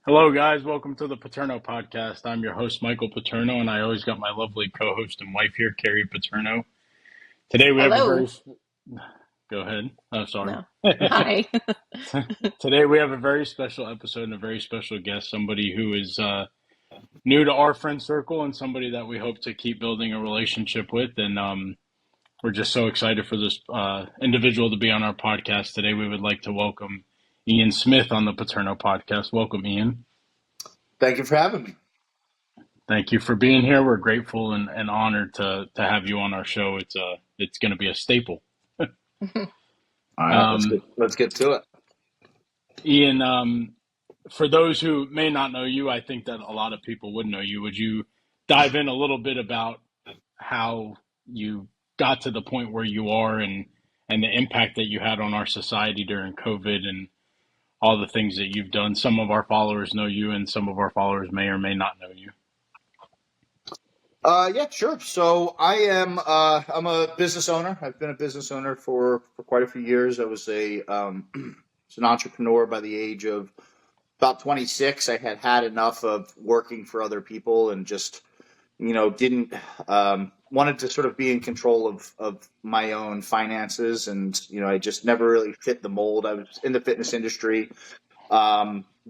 Hello, guys. Welcome to the Paterno podcast. I'm your host, Michael Paterno, and I always got my lovely co-host and wife here, Carrie Paterno. Today we have a Hello. very go ahead. Oh, sorry. No. Hi. Today we have a very special episode and a very special guest, somebody who is new to our friend circle and somebody that we hope to keep building a relationship with. And we're just so excited for this individual to be on our podcast today. We would like to welcome Ian Smith on the Paterno podcast. Welcome, Ian. Thank you for having me. Thank you for being here. We're grateful and honored to have you on our show. It's going to be a staple. All right, Um, let's get to it. Ian, for those who may not know you, I think that a lot of people would know you. Would you dive in a little bit about how you got to the point where you are and the impact that you had on our society during COVID and all the things that you've done? Some of our followers know you, and some of our followers may or may not know you. Yeah, sure. So I'm a business owner. I've been a business owner for quite a few years. I was was an entrepreneur by the age of about 26. I had enough of working for other people and just, didn't wanted to sort of be in control of my own finances. And, I just never really fit the mold. I was in the fitness industry.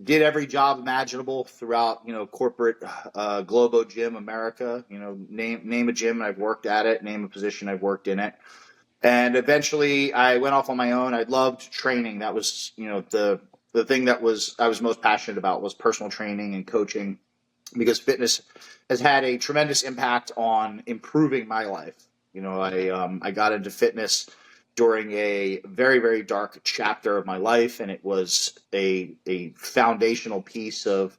Did every job imaginable throughout, corporate Globo Gym America. Name a gym and I've worked at it. Name a position I've worked in it. And eventually, I went off on my own. I loved training. That was, the thing that I was most passionate about was personal training and coaching, because fitness has had a tremendous impact on improving my life. I got into fitness during a very, very dark chapter of my life, and it was a foundational piece of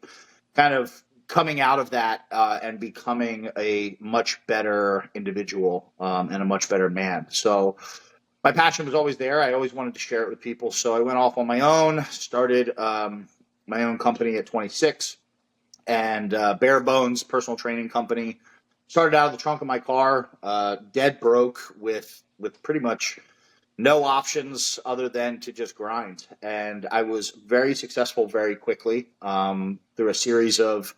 kind of coming out of that and becoming a much better individual and a much better man. So my passion was always there. I always wanted to share it with people. So I went off on my own, started my own company at 26, and bare bones personal training company. Started out of the trunk of my car, dead broke with pretty much no options other than to just grind. And I was very successful very quickly through a series of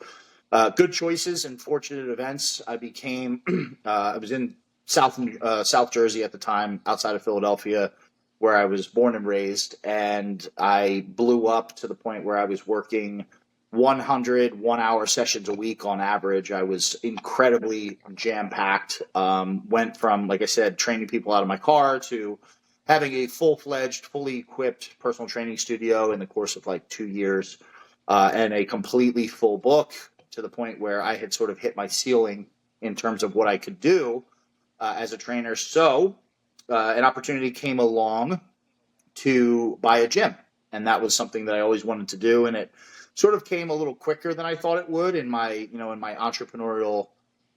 good choices and fortunate events. I became, I was in South Jersey at the time, outside of Philadelphia, where I was born and raised. And I blew up to the point where I was working 100 1-hour sessions a week on average. I was incredibly jam-packed. Went from, like I said, training people out of my car to having a full-fledged, fully equipped personal training studio in the course of like 2 years, and a completely full book, to the point where I had sort of hit my ceiling in terms of what I could do as a trainer. So an opportunity came along to buy a gym, and that was something that I always wanted to do, and it sort of came a little quicker than I thought it would in my entrepreneurial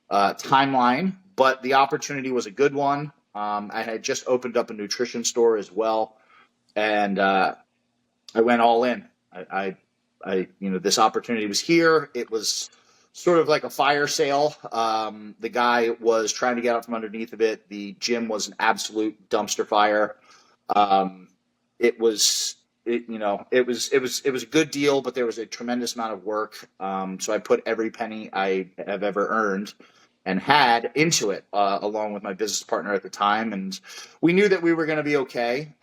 timeline. But the opportunity was a good one. I had just opened up a nutrition store as well, and I went all in. This opportunity was here. It was sort of like a fire sale. The guy was trying to get out from underneath of it. The gym was an absolute dumpster fire. It was a good deal, but there was a tremendous amount of work. So I put every penny I have ever earned and had into it, along with my business partner at the time. And we knew that we were going to be okay.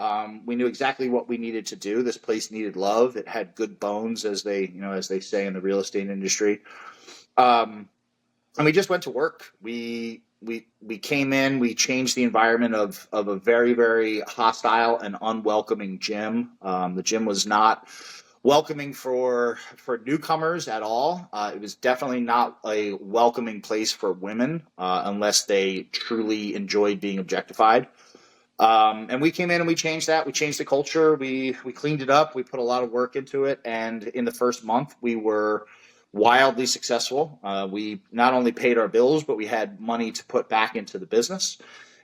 We knew exactly what we needed to do. This place needed love. It had good bones, as they say in the real estate industry. And we just went to work. We came in, we changed the environment of a very, very hostile and unwelcoming gym. The gym was not welcoming for newcomers at all. It was definitely not a welcoming place for women unless they truly enjoyed being objectified. And we came in and we changed that. We changed the culture. We cleaned it up. We put a lot of work into it. And in the first month, we were wildly successful. We not only paid our bills, but we had money to put back into the business.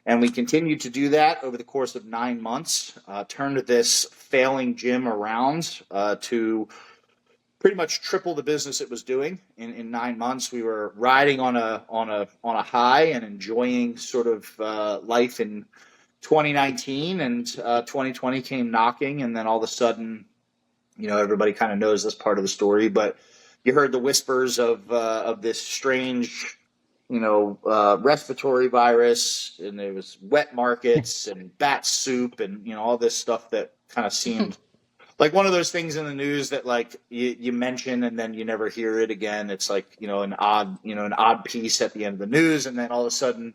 And we continued to do that over the course of 9 months, turned this failing gym around to pretty much triple the business it was doing in 9 months. We were riding on a high and enjoying sort of life in 2019, and 2020 came knocking, and then all of a sudden, Everybody kind of knows this part of the story, but you heard the whispers of this strange, respiratory virus, and there was wet markets and bat soup, and all this stuff that kind of seemed like one of those things in the news that like you mention and then you never hear it again. It's like an odd piece at the end of the news, and then all of a sudden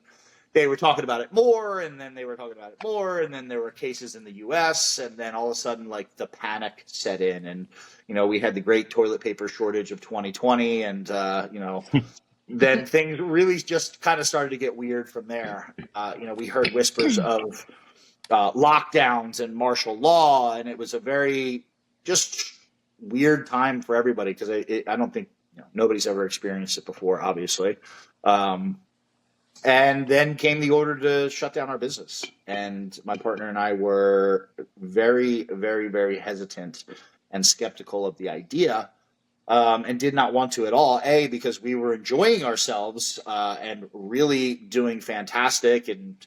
they were talking about it more, and then they were talking about it more, and then there were cases in the U.S., and then all of a sudden, like, the panic set in, and we had the great toilet paper shortage of 2020, and then things really just kind of started to get weird from there. We heard whispers of lockdowns and martial law, and it was a very just weird time for everybody because I don't think nobody's ever experienced it before, obviously. And then came the order to shut down our business. And my partner and I were very, very, very hesitant and skeptical of the idea, and did not want to at all. A, because we were enjoying ourselves and really doing fantastic. And,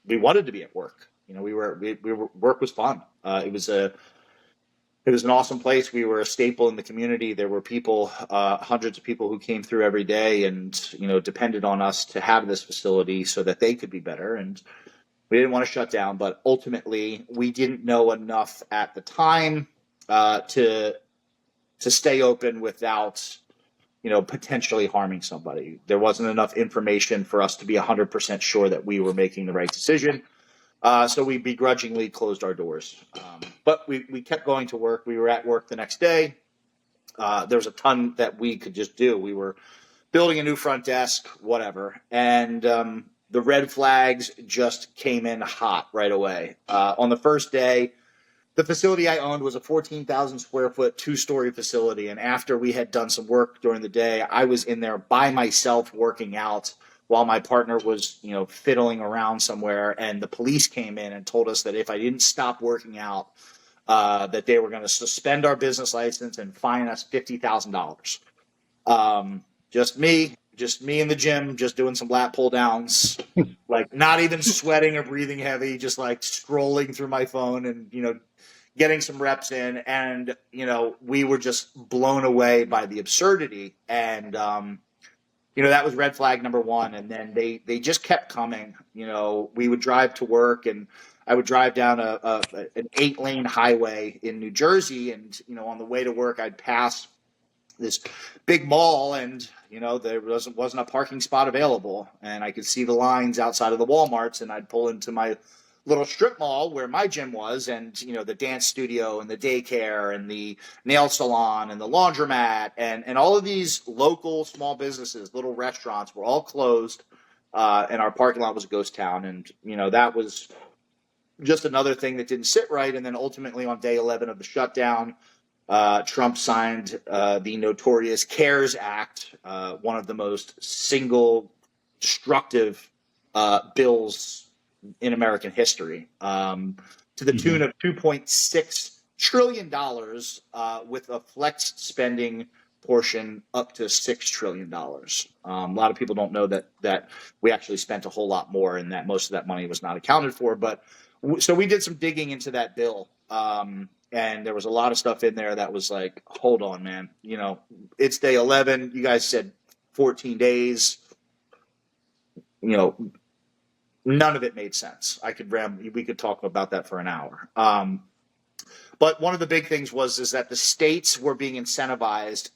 we wanted to be at work. Work was fun. It was an awesome place. We were a staple in the community. There were people, hundreds of people who came through every day and, depended on us to have this facility so that they could be better. And we didn't want to shut down, but ultimately we didn't know enough at the time to stay open without, potentially harming somebody. There wasn't enough information for us to be 100% sure that we were making the right decision. So we begrudgingly closed our doors. But we kept going to work. We were at work the next day. There was a ton that we could just do. We were building a new front desk, whatever. And the red flags just came in hot right away. On the first day, the facility I owned was a 14,000 square foot, 2-story facility. And after we had done some work during the day, I was in there by myself working out while my partner was, fiddling around somewhere. And the police came in and told us that if I didn't stop working out, that they were going to suspend our business license and fine us $50,000. Just me in the gym, just doing some lat pull downs, like not even sweating or breathing heavy, just like scrolling through my phone and, getting some reps in. And, we were just blown away by the absurdity. And, that was red flag number one. And then they just kept coming. We would drive to work, and I would drive down an 8-lane highway in New Jersey. And, on the way to work, I'd pass this big mall, and, there wasn't a parking spot available. And I could see the lines outside of the Walmarts, and I'd pull into my little strip mall where my gym was, and the dance studio and the daycare and the nail salon and the laundromat and all of these local small businesses, little restaurants, were all closed, and our parking lot was a ghost town. And that was just another thing that didn't sit right. And then ultimately on day 11 of the shutdown, Trump signed the notorious CARES Act, one of the most single destructive bills in American history, to the tune of $2.6 trillion, with a flex spending portion up to $6 trillion. A lot of people don't know that we actually spent a whole lot more, and that most of that money was not accounted for. But so we did some digging into that bill, and there was a lot of stuff in there that was like, hold on, man. It's day 11. You guys said 14 days. None of it made sense. We could talk about that for an hour. But one of the big things is that the states were being incentivized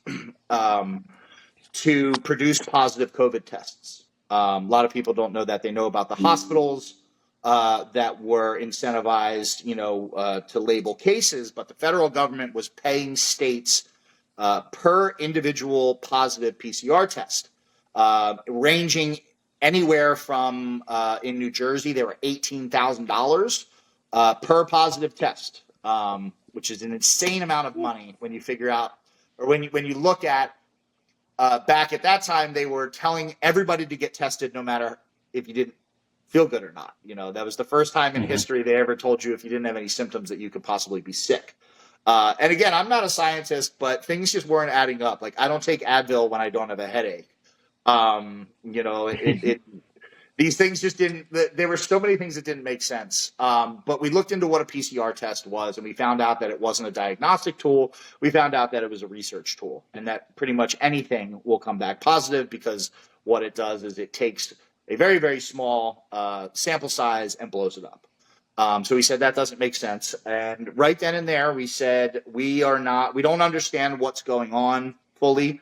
to produce positive COVID tests. A lot of people don't know that. They know about the hospitals that were incentivized, to label cases, but the federal government was paying states per individual positive PCR test, ranging anywhere from, in New Jersey, there were $18,000 per positive test, which is an insane amount of money when you figure out, or when you look at, back at that time, they were telling everybody to get tested no matter if you didn't feel good or not. That was the first time in history they ever told you if you didn't have any symptoms that you could possibly be sick. And again, I'm not a scientist, but things just weren't adding up. Like, I don't take Advil when I don't have a headache. These things just didn't, there were so many things that didn't make sense. But we looked into what a PCR test was, and we found out that it wasn't a diagnostic tool. We found out that it was a research tool, and that pretty much anything will come back positive, because what it does is it takes a very, very small sample size and blows it up. So we said that doesn't make sense. And right then and there, we said, we don't understand what's going on fully,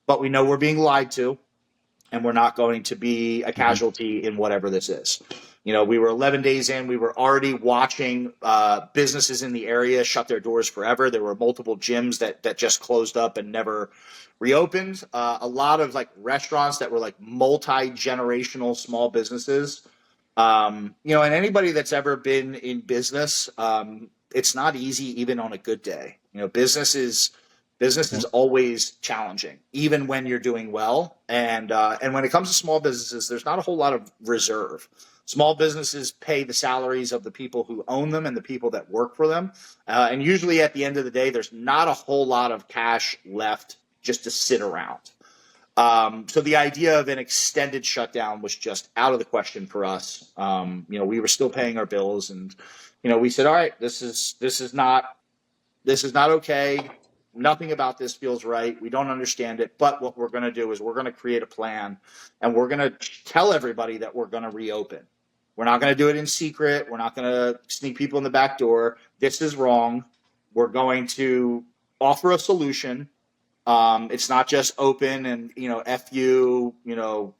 but we know we're being lied to, and we're not going to be a casualty in whatever this is. We were 11 days in. We were already watching businesses in the area shut their doors forever. There were multiple gyms that just closed up and never reopened. A lot of like restaurants that were like multi-generational small businesses. And anybody that's ever been in business, it's not easy even on a good day. Business is always challenging, even when you're doing well. And when it comes to small businesses, there's not a whole lot of reserve. Small businesses pay the salaries of the people who own them and the people that work for them. And usually at the end of the day, there's not a whole lot of cash left just to sit around. So the idea of an extended shutdown was just out of the question for us. We were still paying our bills, and we said, all right, this is not okay. Nothing about this feels right. We don't understand it. But what we're going to do is we're going to create a plan, and we're going to tell everybody that we're going to reopen. We're not going to do it in secret. We're not going to sneak people in the back door. This is wrong. We're going to offer a solution. It's not just open and, F you,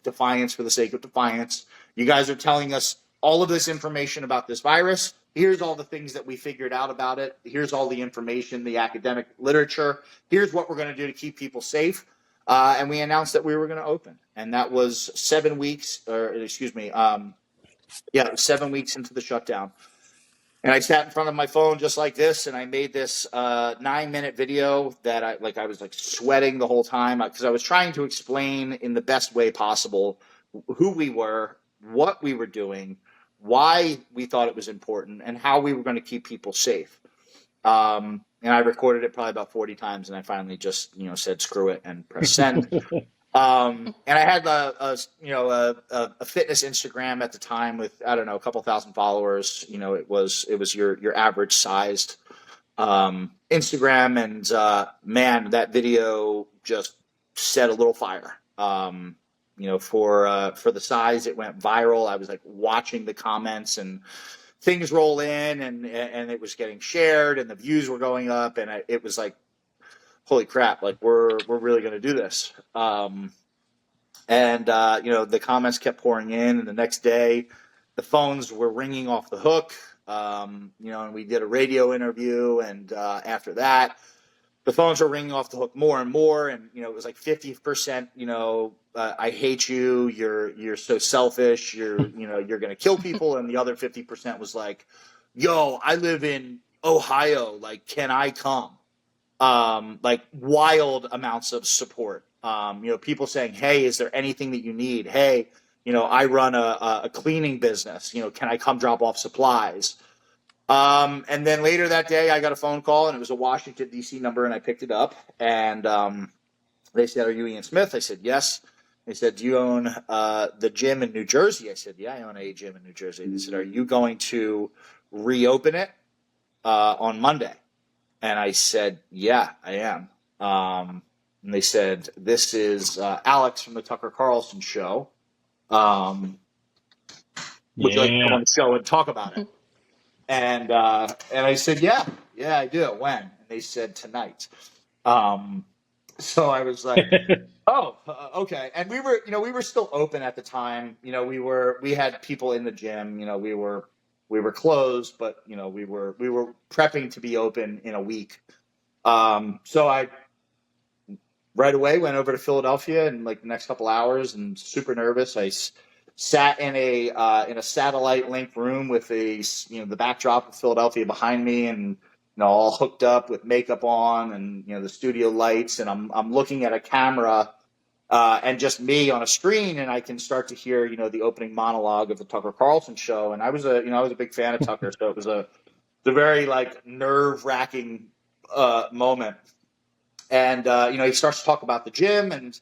defiance for the sake of defiance. You guys are telling us all of this information about this virus. Here's all the things that we figured out about it. Here's all the information, the academic literature. Here's what we're going to do to keep people safe. And we announced that we were going to open. And that was 7 weeks, 7 weeks into the shutdown. And I sat in front of my phone just like this, and I made this 9-minute video that I was like sweating the whole time, because I was trying to explain in the best way possible who we were, what we were doing, why we thought it was important, and how we were going to keep people safe. And I recorded it probably about 40 times, and I finally just said screw it and press send. And I had a fitness Instagram at the time with, I don't know, a couple thousand followers. It was your average sized Instagram, and man, that video just set a little fire. For the size, it went viral. I was like watching the comments and things roll in, and it was getting shared, and the views were going up, and it was like, holy crap, like we're really going to do this. The comments kept pouring in, and the next day the phones were ringing off the hook. And we did a radio interview, and after that, the phones were ringing off the hook more and more. And, it was like 50%, I hate you. You're so selfish. You're going to kill people. And the other 50% was like, yo, I live in Ohio. Like, can I come? Like wild amounts of support. People saying, hey, is there anything that you need? Hey, I run a cleaning business. Can I come drop off supplies? And then later that day, I got a phone call, and it was a Washington, D.C. number, and I picked it up. And they said, are you Ian Smith? I said, yes. They said, do you own the gym in New Jersey? I said, yeah, I own a gym in New Jersey. They said, are you going to reopen it on Monday? And I said, yeah, I am. And they said, this is Alex from the Tucker Carlson show. Would you like to come on the show and talk about it? And I said, yeah, I do. When? And they said, tonight. So I was like, oh, okay. And we were still open at the time. We had people in the gym. We were closed, but we were prepping to be open in a week. So I right away went over to Philadelphia in like the next couple hours, and super nervous. I sat in a satellite link room with the backdrop of Philadelphia behind me, and all hooked up with makeup on, and the studio lights, and I'm looking at a camera and just me on a screen, and I can start to hear the opening monologue of the Tucker Carlson show. And I was a big fan of Tucker, so it was a very like nerve-wracking moment. And he starts to talk about the gym, and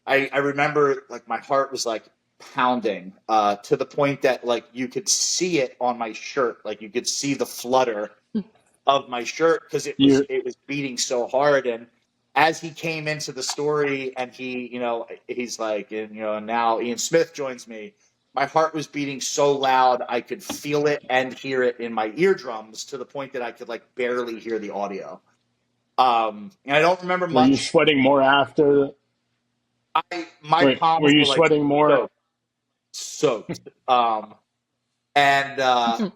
I remember like my heart was like pounding to the point that like you could see it on my shirt, like you could see the flutter of my shirt because You it was beating so hard. And as he came into the story, and he's like, and now Ian Smith joins me. My heart was beating so loud I could feel it and hear it in my eardrums to the point that I could like barely hear the audio. And I don't remember were you much. sweating more after? My Wait, were palms you were like sweating more? soaked, soaked. And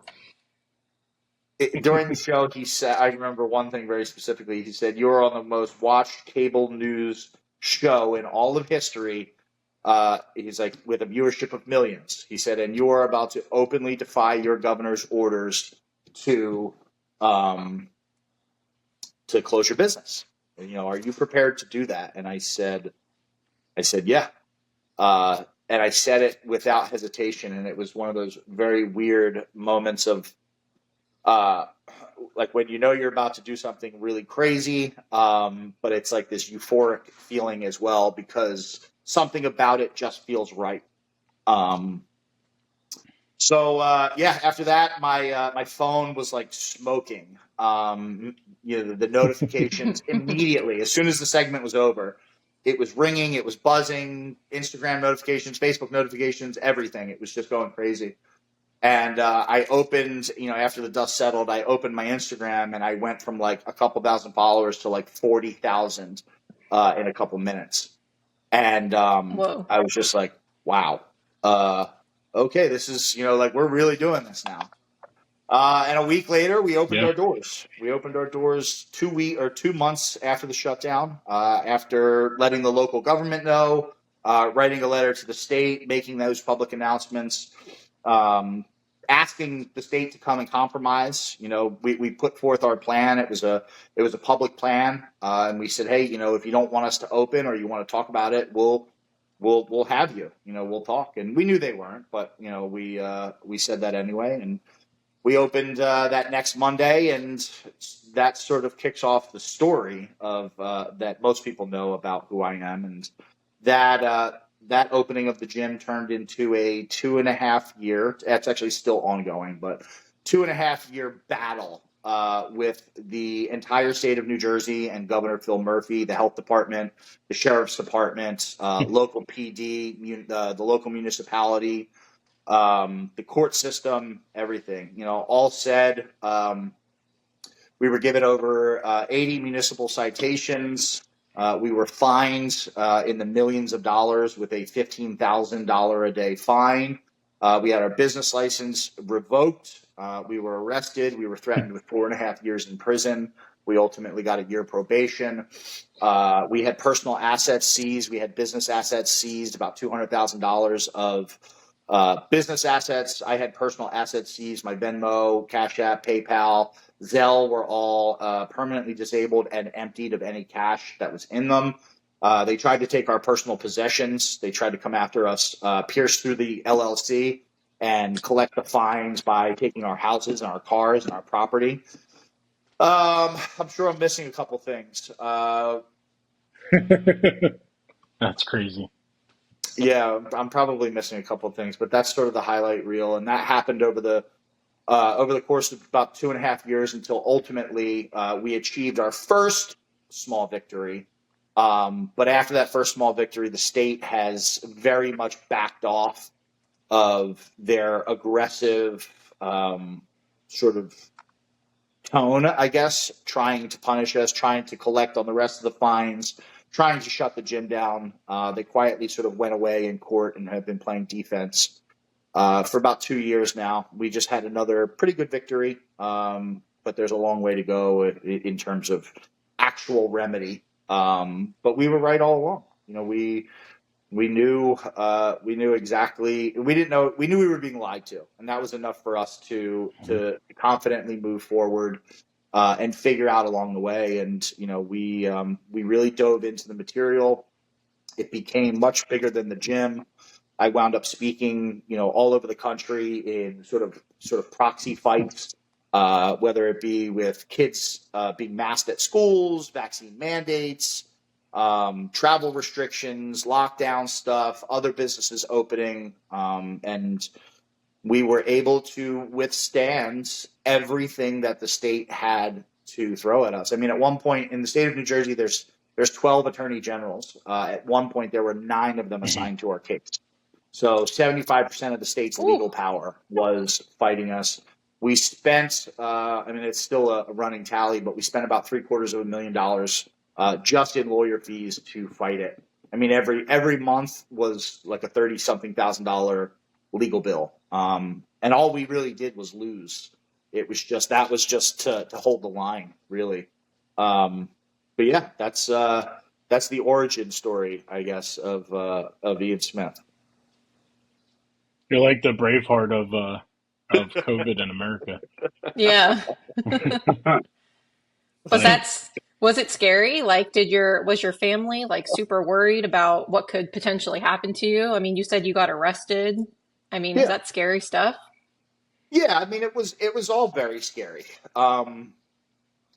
during the show, he said, I remember one thing very specifically. He said, "You're on the most watched cable news show in all of history." He's like, with a viewership of millions. He said, "And you are about to openly defy your governor's orders to um, to close your business. Are you prepared to do that?" And I said, "Yeah." And I said it without hesitation, and it was one of those very weird moments of uh, like when you're about to do something really crazy, but it's like this euphoric feeling as well because something about it just feels right. Um, so after that, my phone was like smoking. The notifications immediately as soon as the segment was over. It was ringing, it was buzzing, Instagram notifications, Facebook notifications, everything. It was just going crazy. And I opened, after the dust settled, I opened my Instagram and I went from like a couple thousand followers to like 40,000 in a couple minutes. And Whoa. I was just like, wow, uh, okay, this is, like we're really doing this now. And a week later, we opened Yeah. our doors. We opened our doors 2 months after the shutdown, after letting the local government know, writing a letter to the state, making those public announcements, asking the state to come and compromise. We put forth our plan. It was a public plan, and we said, hey, if you don't want us to open or you want to talk about it, we'll have you. We'll talk. And we knew they weren't, but we said that anyway, and we opened that next Monday, and that sort of kicks off the story of that most people know about who I am, and that opening of the gym turned into a 2.5 year. That's actually still ongoing, but 2.5 year battle with the entire state of New Jersey and Governor Phil Murphy, the health department, the sheriff's department, local PD, the local municipality, the court system, everything. All said, we were given over 80 municipal citations. We were fined in the millions of dollars with a $15,000 a day fine. We had our business license revoked. We were arrested. We were threatened with 4.5 years in prison. We ultimately got a year probation. We had personal assets seized. We had business assets seized, about $200,000 of business assets. I had personal assets seized. My Venmo, Cash App, PayPal, Zelle were all permanently disabled and emptied of any cash that was in them. They tried to take our personal possessions. They tried to come after us, pierce through the LLC and collect the fines by taking our houses and our cars and our property. I'm sure I'm missing a couple things. That's crazy. Yeah, I'm probably missing a couple things, but that's sort of the highlight reel, and that happened over the course of about 2.5 years until ultimately we achieved our first small victory. But after that first small victory, the state has very much backed off of their aggressive sort of tone, I guess, trying to punish us, trying to collect on the rest of the fines, trying to shut the gym down. They quietly sort of went away in court and have been playing defense for about 2 years now. We just had another pretty good victory, but there's a long way to go in terms of actual remedy. But we were right all along. We knew exactly. We didn't know. We knew we were being lied to, and that was enough for us to confidently move forward and figure out along the way. And we really dove into the material. It became much bigger than the gym. I wound up speaking, all over the country in sort of proxy fights, whether it be with kids being masked at schools, vaccine mandates, travel restrictions, lockdown stuff, other businesses opening, and we were able to withstand everything that the state had to throw at us. I mean, at one point in the state of New Jersey, there's 12 attorney generals. At one point, there were 9 of them assigned to our case. So 75% of the state's legal Ooh. power was fighting us. We spent, I mean, it's still a running tally, but we spent about $750,000 just in lawyer fees to fight it. I mean, every month was like a $30-something thousand legal bill, and all we really did was lose. It was just to hold the line, really. But yeah, that's the origin story, I guess, of Ian Smith. You're like the Braveheart of COVID in America. Yeah. Was it scary? Like, was your family like super worried about what could potentially happen to you? I mean, you said you got arrested. I mean, is Yeah, that scary stuff? yeah. I mean, it was all very scary.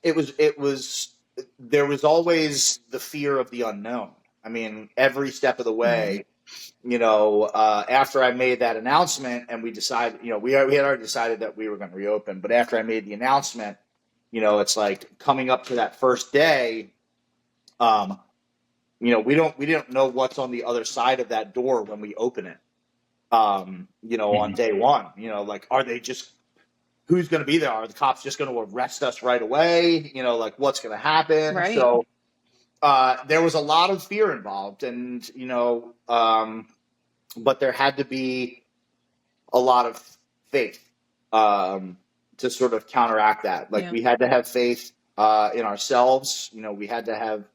It was there was always the fear of the unknown. I mean, every step of the Hmm. way, after I made that announcement and we decided, we had already decided that we were going to reopen, but after I made the announcement, it's like coming up to that first day, um, we didn't know what's on the other side of that door when we open it. On Mhm. day one, like, are they just, who's going to be there? Are the cops just going to arrest us right away? Like, what's going to happen? Right. So, there was a lot of fear involved, and but there had to be a lot of faith, to sort of counteract that. Like, Yeah. we had to have faith in ourselves. We had to have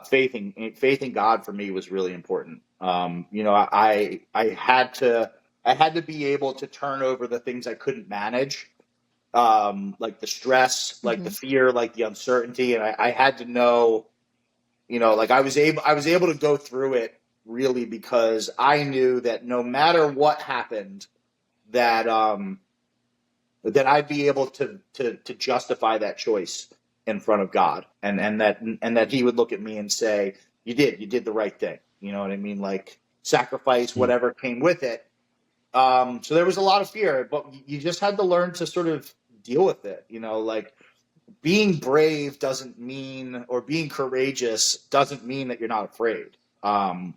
faith in God. For me, was really important. I had to be able to turn over the things I couldn't manage, like the stress, like the Hmm. fear, like the uncertainty, and I had to know, like, I was able to go through it, really, because I knew that no matter what happened, that I'd be able to justify that choice in front of God, and that He would look at me and say, you did the right thing. You know what I mean? Like, sacrifice whatever came with it. So there was a lot of fear, but you just had to learn to sort of deal with it. Like, being brave doesn't mean, or being courageous doesn't mean that you're not afraid. And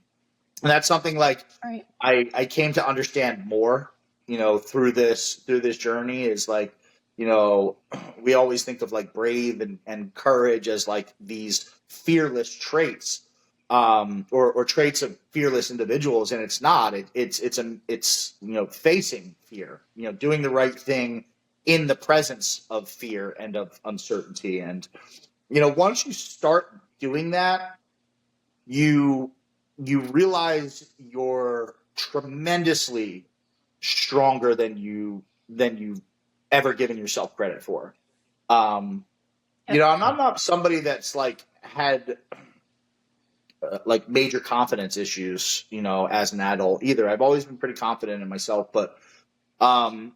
that's something, like, Right. I came to understand more, through this journey, is like, we always think of, like, brave and courage as, like, these fearless traits, or traits of fearless individuals, and it's not. It's facing fear, doing the right thing in the presence of fear and of uncertainty, and once you start doing that, you you realize you're tremendously stronger than you've ever given yourself credit for. Um, and I'm not somebody that's, like, had like, major confidence issues, as an adult either. I've always been pretty confident in myself, but um,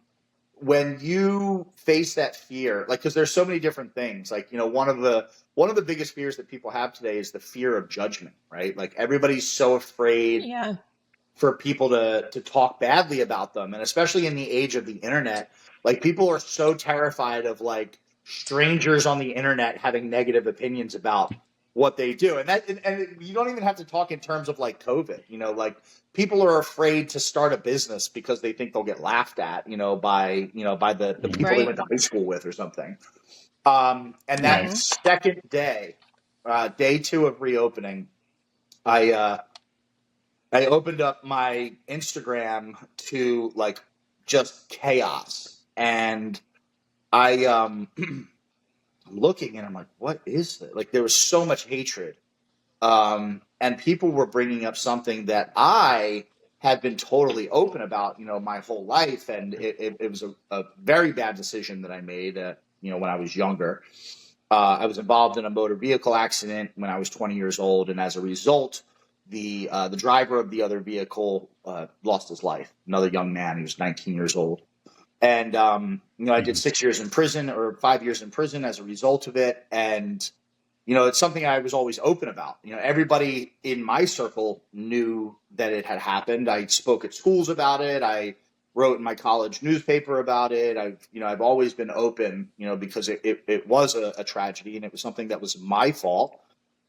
when you face that fear, like, because there's so many different things, like, one of the biggest fears that people have today is the fear of judgment, right? Like, everybody's so afraid Yeah. for people to talk badly about them, and especially in the age of the internet, like, people are so terrified of, like, strangers on the internet having negative opinions about what they do, and you don't even have to talk in terms of, like, COVID. Like, people are afraid to start a business because they think they'll get laughed at, by the people they Right. went to high school with or something. And that Right. Hmm. second day, day 2 of reopening, I I opened up my Instagram to, like, just chaos, and I'm looking, and I'm like, what is this? Like, there was so much hatred, and people were bringing up something that I had been totally open about, my whole life, and it was a very bad decision that I made, when I was younger. I was involved in a motor vehicle accident when I was 20 years old, and as a result, the driver of the other vehicle lost his life. Another young man, he was 19 years old, and I did Mhm. 6 years in prison, or 5 years in prison, as a result of it. And it's something I was always open about. Everybody in my circle knew that it had happened. I spoke at schools about it. I wrote in my college newspaper about it. I've always been open, because it was a tragedy, and it was something that was my fault,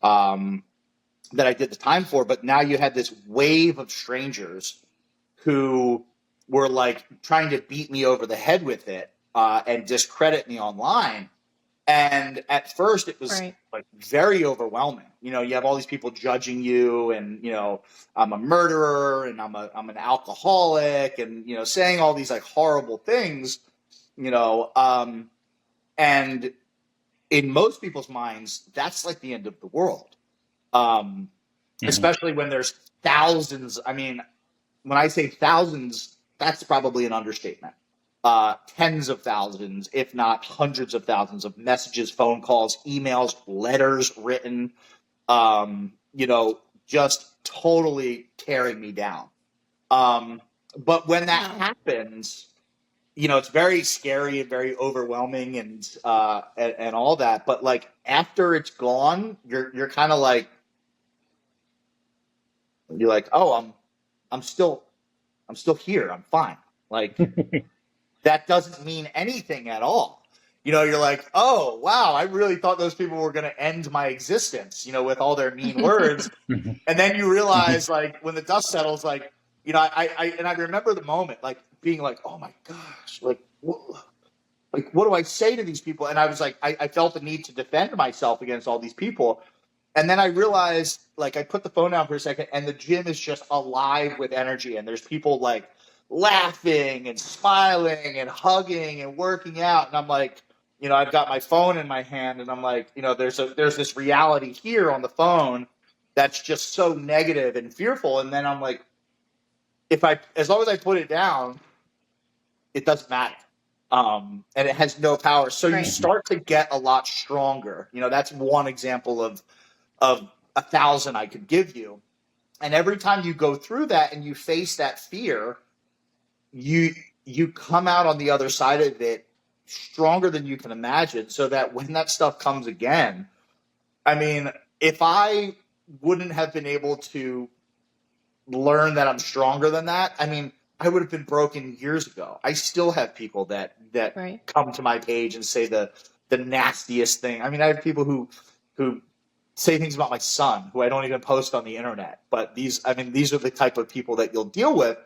that I did the time for. But now you had this wave of strangers who were like trying to beat me over the head with it, and discredit me online. And at first it was Right. like very overwhelming. You have all these people judging you, and, I'm a murderer, and I'm an alcoholic, and, saying all these like horrible things, and in most people's minds, that's like the end of the world. Mhm. Especially when there's thousands. I mean, when I say thousands, that's probably an understatement. Tens of thousands, if not hundreds of thousands of messages, phone calls, emails, letters written, just totally tearing me down. But when that Wow. happens, it's very scary and very overwhelming, and all that. But like after it's gone, you're kind of like, oh, I'm still here. I'm fine. Like, that doesn't mean anything at all. You're like, oh, wow, I really thought those people were going to end my existence, with all their mean words. Mhm. And then you Mhm. realize, like, when the dust settles, like, I remember the moment, like, being like, oh my gosh, what do I say to these people? And I was like, I felt the need to defend myself against all these people. And then I realized, like, I put the phone down for a second, and the gym is just alive with energy. And there's people like laughing and smiling and hugging and working out. And I'm like, I've got my phone in my hand, and I'm like, there's this reality here on the phone that's just so negative and fearful. And then I'm like, as long as I put it down, it doesn't matter. And it has no power. So you Right. start to get a lot stronger. That's one example of 1,000 I could give you. And every time you go through that and you face that fear, you come out on the other side of it stronger than you can imagine. So that when that stuff comes again, I mean, if I wouldn't have been able to learn that I'm stronger than that, I mean, I would have been broken years ago. I still have people that Right. come to my page and say the nastiest thing. I mean, I have people who say things about my son who I don't even post on the internet. But these are the type of people that you'll deal with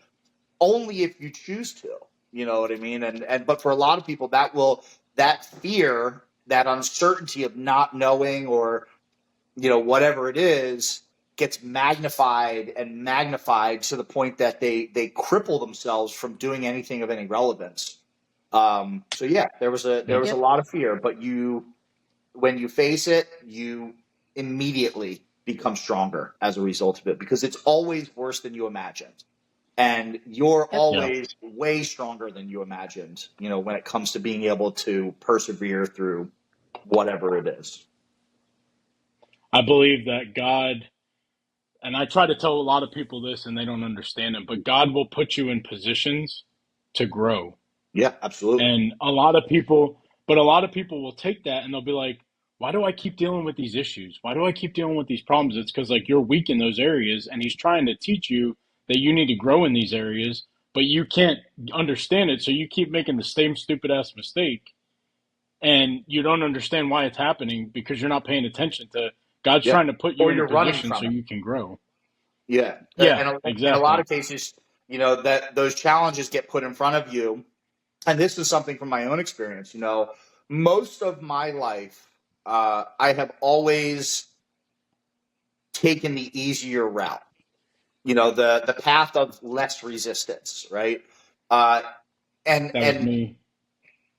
only if you choose to. You know what I mean? But for a lot of people, that fear, that uncertainty of not knowing, or whatever it is, gets magnified and magnified to the point that they cripple themselves from doing anything of any relevance. So yeah, there was a Yep. lot of fear, but when you face it, you immediately become stronger as a result of it, because it's always worse than you imagined. And you're Yep. Yeah. always way stronger than you imagined, when it comes to being able to persevere through whatever it is. I believe that God, and I try to tell a lot of people this and they don't understand it, but God will put you in positions to grow. Yeah, absolutely. And a lot of people will take that and they'll be like, why do I keep dealing with these issues? Why do I keep dealing with these problems? It's because like you're weak in those areas and he's trying to teach you that you need to grow in these areas, but you can't understand it. So you keep making the same stupid ass mistake and you don't understand why it's happening because you're not paying attention to God's Yeah. trying to put you Or in a you're running position so from it. you can grow. Yeah. Yeah, In a lot exactly. of cases, that those challenges get put in front of you. And this is something from my own experience. Most of my life, I have always taken the easier route, the path of less resistance, right? Uh, and That was and me.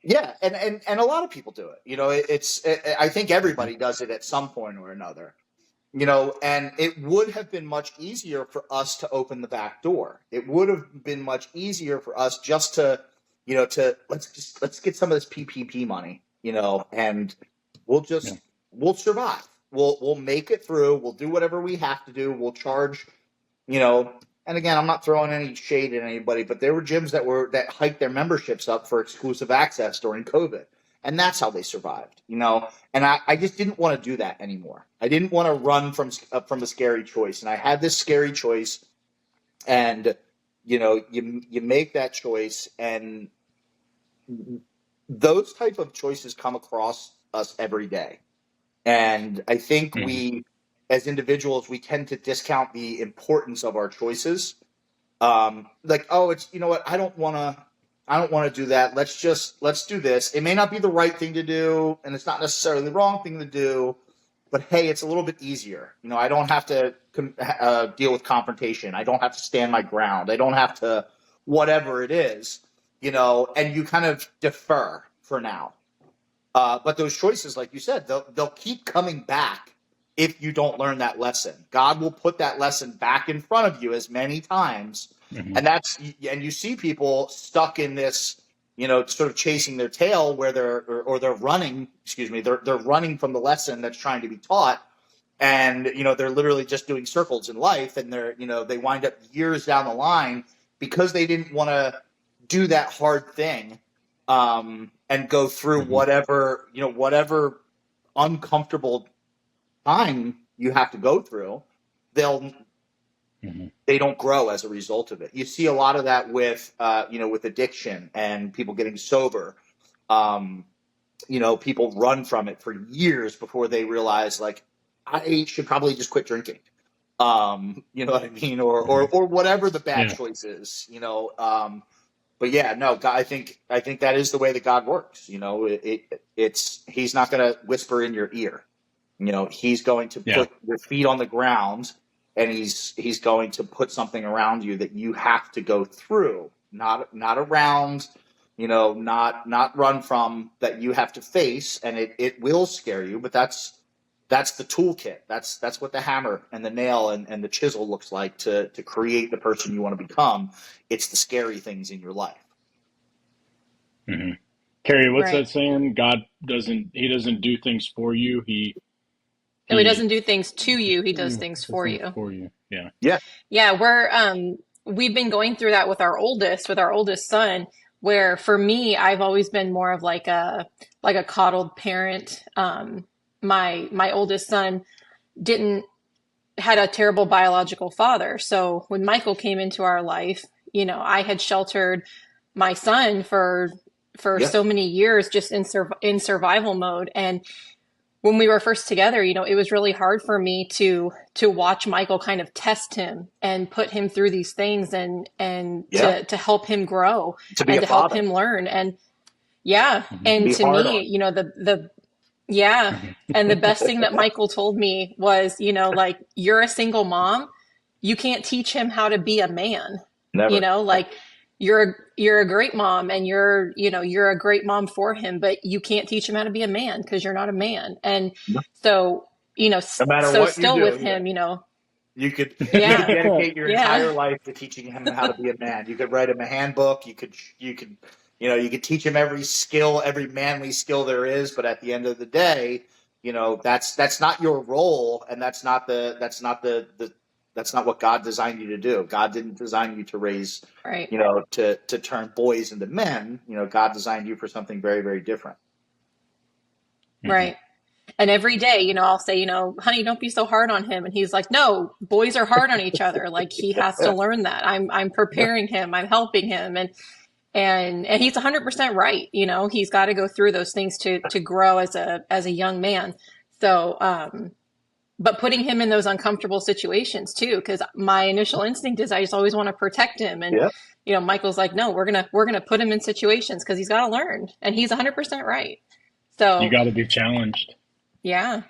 yeah, and a lot of people do it. I think everybody does it at some point or another. And it would have been much easier for us to open the back door. It would have been much easier for us just to, let's get some of this PPP money, and we'll Yeah. just we'll survive. We'll make it through. We'll do whatever we have to do. We'll charge, you know. And again, I'm not throwing any shade at anybody, but there were gyms that hiked their memberships up for exclusive access during COVID, And that's how they survived, and I just didn't want to do that anymore. I didn't want to run from a scary choice. And I had this scary choice, and you make that choice, and those type of choices come across us every day. And I think we, as individuals, we tend to discount the importance of our choices. It's, what, I don't want to do that. Let's do this. It may not be the right thing to do, and it's not necessarily the wrong thing to do, but hey, it's a little bit easier. I don't have to deal with confrontation. I don't have to stand my ground. I don't have to, whatever it is, and you kind of defer for now. But those choices, like you said, they'll keep coming back if you don't learn that lesson. God will put that lesson back in front of you as many times. And you see people stuck in this, sort of chasing their tail where they're running, they're running from the lesson that's trying to be taught. And, they're literally just doing circles in life, and they wind up years down the line because they didn't want to do that hard thing. And go through whatever uncomfortable time you have to go through, they don't grow as a result of it. You see a lot of that with addiction and people getting sober. People run from it for years before they realize, like, I should probably just quit drinking. You know what I mean? Or whatever the bad choice is, But yeah, no, God, I think that is the way that God works. He's not going to whisper in your ear. He's going to put your feet on the ground, and he's going to put something around you that you have to go through, not around, not run from, that you have to face, and it will scare you. But that's the toolkit. That's what the hammer and the nail and the chisel looks like to create the person you want to become. It's the scary things in your life. Carrie, what's that saying? God doesn't do things for you. He doesn't do things to you. He does things for you. Yeah. We've been going through that with our oldest son, where for me, I've always been more of like a coddled parent. My oldest son had a terrible biological father. So when Michael came into our life, I had sheltered my son for so many years, just in survival mode. And when we were first together, it was really hard for me to watch Michael kind of test him and put him through these things and to help him grow and to help him learn. And and to me, and the best thing that Michael told me was, like, you're a single mom. You can't teach him how to be a man. Never. Like, you're a great mom, and you're a great mom for him, but you can't teach him how to be a man because you're not a man. And so, no matter what still you do, with him, you could dedicate your entire life to teaching him how to be a man. You could write him a handbook. You could teach him every skill, every manly skill there is. But at the end of the day, that's not your role, and that's not what God designed you to do. God didn't design you to raise, to turn boys into men. God designed you for something very, very different. Right. And every day, I'll say, honey, don't be so hard on him. And he's like, no, boys are hard on each other. Like, he has to learn that. I'm preparing him. I'm helping him. And he's 100% right. He's got to go through those things to grow as a young man. So, but putting him in those uncomfortable situations too, because my initial instinct is I just always want to protect him. And, Michael's like, no, we're going to put him in situations because he's got to learn. And he's 100% right. So you got to be challenged. Yeah.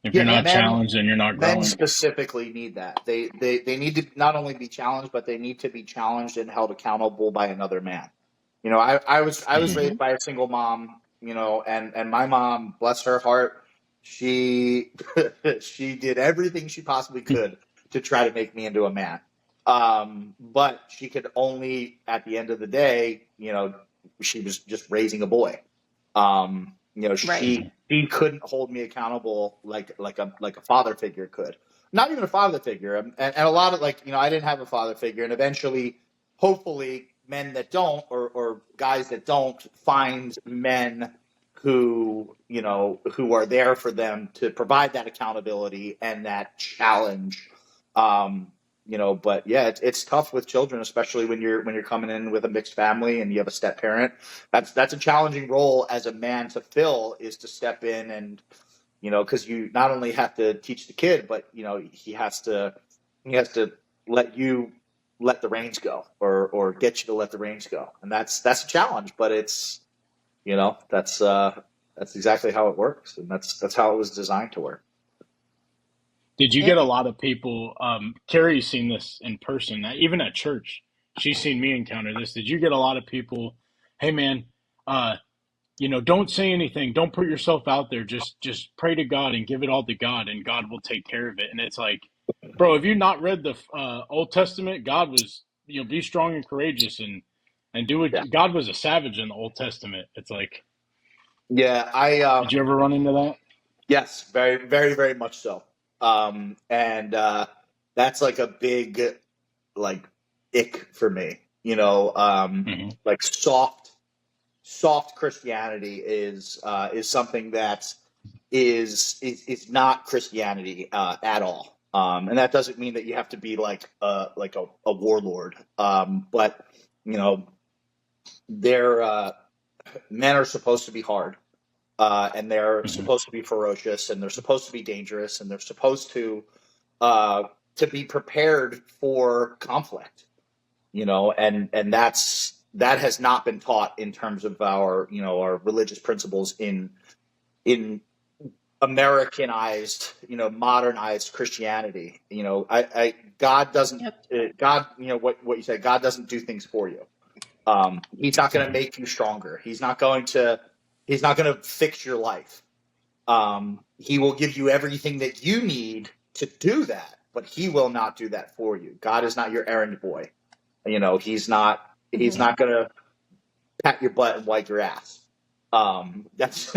If you're not challenged, then you're not growing. Men specifically need that. They need to not only be challenged, but they need to be challenged and held accountable by another man. I was raised by a single mom, and my mom, bless her heart, she did everything she possibly could to try to make me into a man. But she could only, at the end of the day, she was just raising a boy. She couldn't hold me accountable like a father figure could. Not even a father figure. And a lot of, I didn't have a father figure. And eventually, hopefully, men that don't, or guys that don't, find men who are there for them to provide that accountability and that challenge. But yeah, it's tough with children, especially when you're coming in with a mixed family and you have a step parent. That's a challenging role as a man to fill, is to step in and, because you not only have to teach the kid, but he has to let you let the reins go, or get you to let the reins go, and that's a challenge. But it's that's exactly how it works, and that's how it was designed to work. Did you get Yep. a lot of people? Carrie's seen this in person, even at church. She's seen me encounter this. Did you get a lot of people? Hey, man, uh, don't say anything. Don't put yourself out there. Just pray to God and give it all to God, and God will take care of it. And it's like, bro, have you not read the Old Testament? God was, be strong and courageous, and do it. Yeah, God was a savage in the Old Testament. It's like, yeah. I did you ever run into that? Yes, very, very, very much so. And that's like a big, like, ick for me. Hmm. Like, soft Christianity is something that is not Christianity at all. And that doesn't mean that you have to be like a warlord. But you know, they're men are supposed to be hard, and they're Hmm. supposed to be ferocious, and they're supposed to be dangerous, and they're supposed uh, to be prepared for conflict. And that has not been taught in terms of our religious principles in Americanized, modernized Christianity. God doesn't, Yep. God, what you said, God doesn't do things for you. He's not going to Hmm. make you stronger. He's not going to fix your life. He will give you everything that you need to do that, but he will not do that for you. God is not your errand boy. He's Hmm. not going to pat your butt and wipe your ass. That's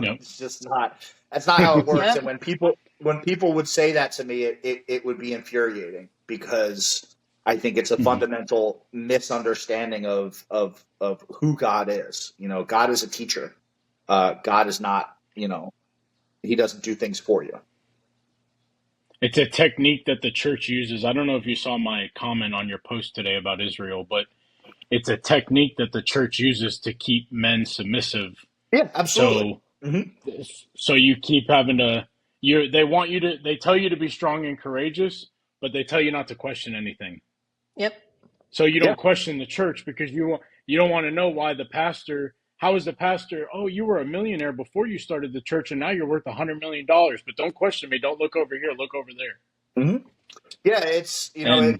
Yep. it's just not that's not how it works. And Yep. when people would say that to me, it would be infuriating, because I think it's a Hmm. fundamental misunderstanding of who God is. God is a teacher. God is not. He doesn't do things for you. It's a technique that the church uses. I don't know if you saw my comment on your post today about Israel, but it's a technique that the church uses to keep men submissive. Yeah, absolutely. So, Hmm. so you keep having to. They want you to. They tell you to be strong and courageous, but they tell you not to question anything. Yep. So you Yeah. don't question the church because you don't want to know why the pastor. How is the pastor? Oh, you were a millionaire before you started the church, and now you're worth $100 million. But don't question me. Don't look over here. Look over there. Hmm. Yeah. It's you know it, And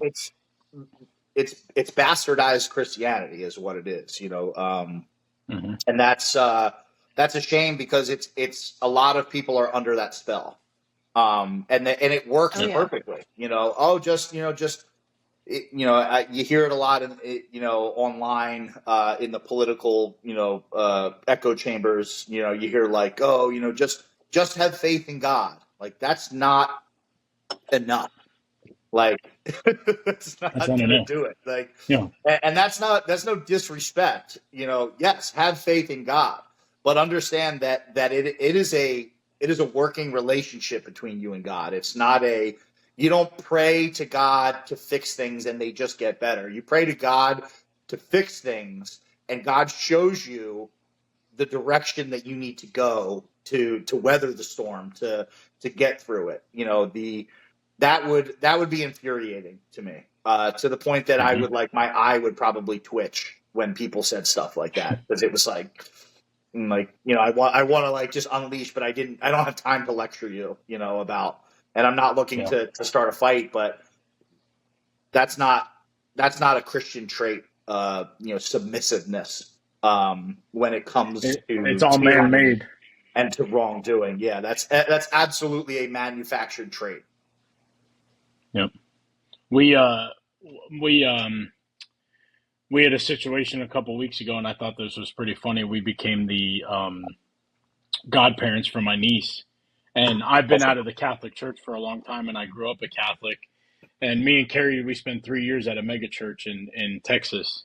it's bastardized Christianity is what it is. mhm, And that's a shame, because it's a lot of people are under that spell. And it works Oh yep, yeah. perfectly. You hear it a lot online, in the political, echo chambers. You hear, like, oh, just have faith in God. Like, that's not enough. Like, that's that's not not gonna enough. do it. Like, Yeah. and that's no disrespect. Yes, have faith in God, but understand that it is a working relationship between you and God. It's not a You don't pray to God to fix things and they just get better. You pray to God to fix things, and God shows you the direction that you need to go to weather the storm, to get through it. That would be infuriating to me, to the point that I Hmm. would, like, my eye would probably twitch when people said stuff like that, because it was like, I want to, like, just unleash, but I don't have time to lecture you, about, and I'm not looking Yeah. to start a fight, but that's not that's not a Christian trait, submissiveness, when it comes It's to all man tyranny made. and to wrongdoing. Yeah, that's absolutely a manufactured trait. Yep. We uh we we had a situation a couple weeks ago, and I thought this was pretty funny. We became the godparents for my niece, and I've been Awesome. out of the Catholic Church for a long time, and I grew up a Catholic. And me and Carrie, we spent 3 years at a mega church in Texas,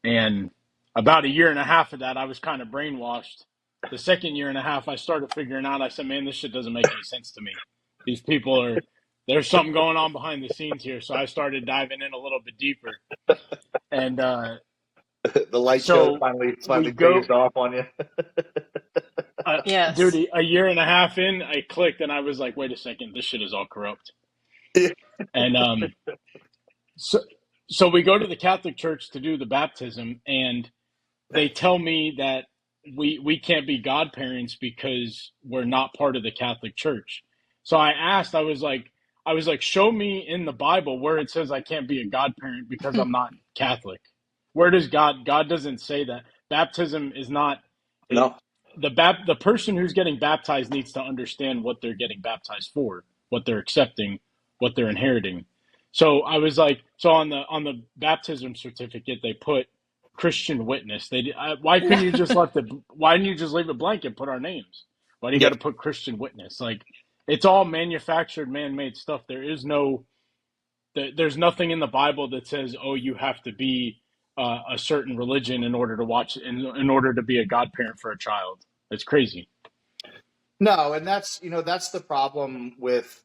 and about a year and a half of that, I was kind of brainwashed the second year and a half, I started figuring out. I said, "Man, this shit doesn't make any sense to me. These people are there's something going on behind the scenes here." So I started diving in a little bit deeper, and The light show so we finally go. phased off on you. Dude, Yes. a year and a half in, I clicked, and I was like, "Wait a second, this shit is all corrupt." And so so we go to the Catholic Church to do the baptism, and they tell me that we can't be godparents because we're not part of the Catholic Church. So I was like, show me in the Bible where it says I can't be a godparent because I'm not Catholic. Where does God doesn't say that. Baptism is not it, No. the person who's getting baptized needs to understand what they're getting baptized for, what they're accepting, what they're inheriting. So I was like, so on the baptism certificate they put Christian witness. Why couldn't you just why didn't you just leave it blank and put our names? Why do you got Yeah. to put Christian witness? Like it's all manufactured, man-made stuff. There's nothing in the Bible that says, oh, you have to be a certain religion in order to in order to be a godparent for a child. It's crazy. No, and that's the problem with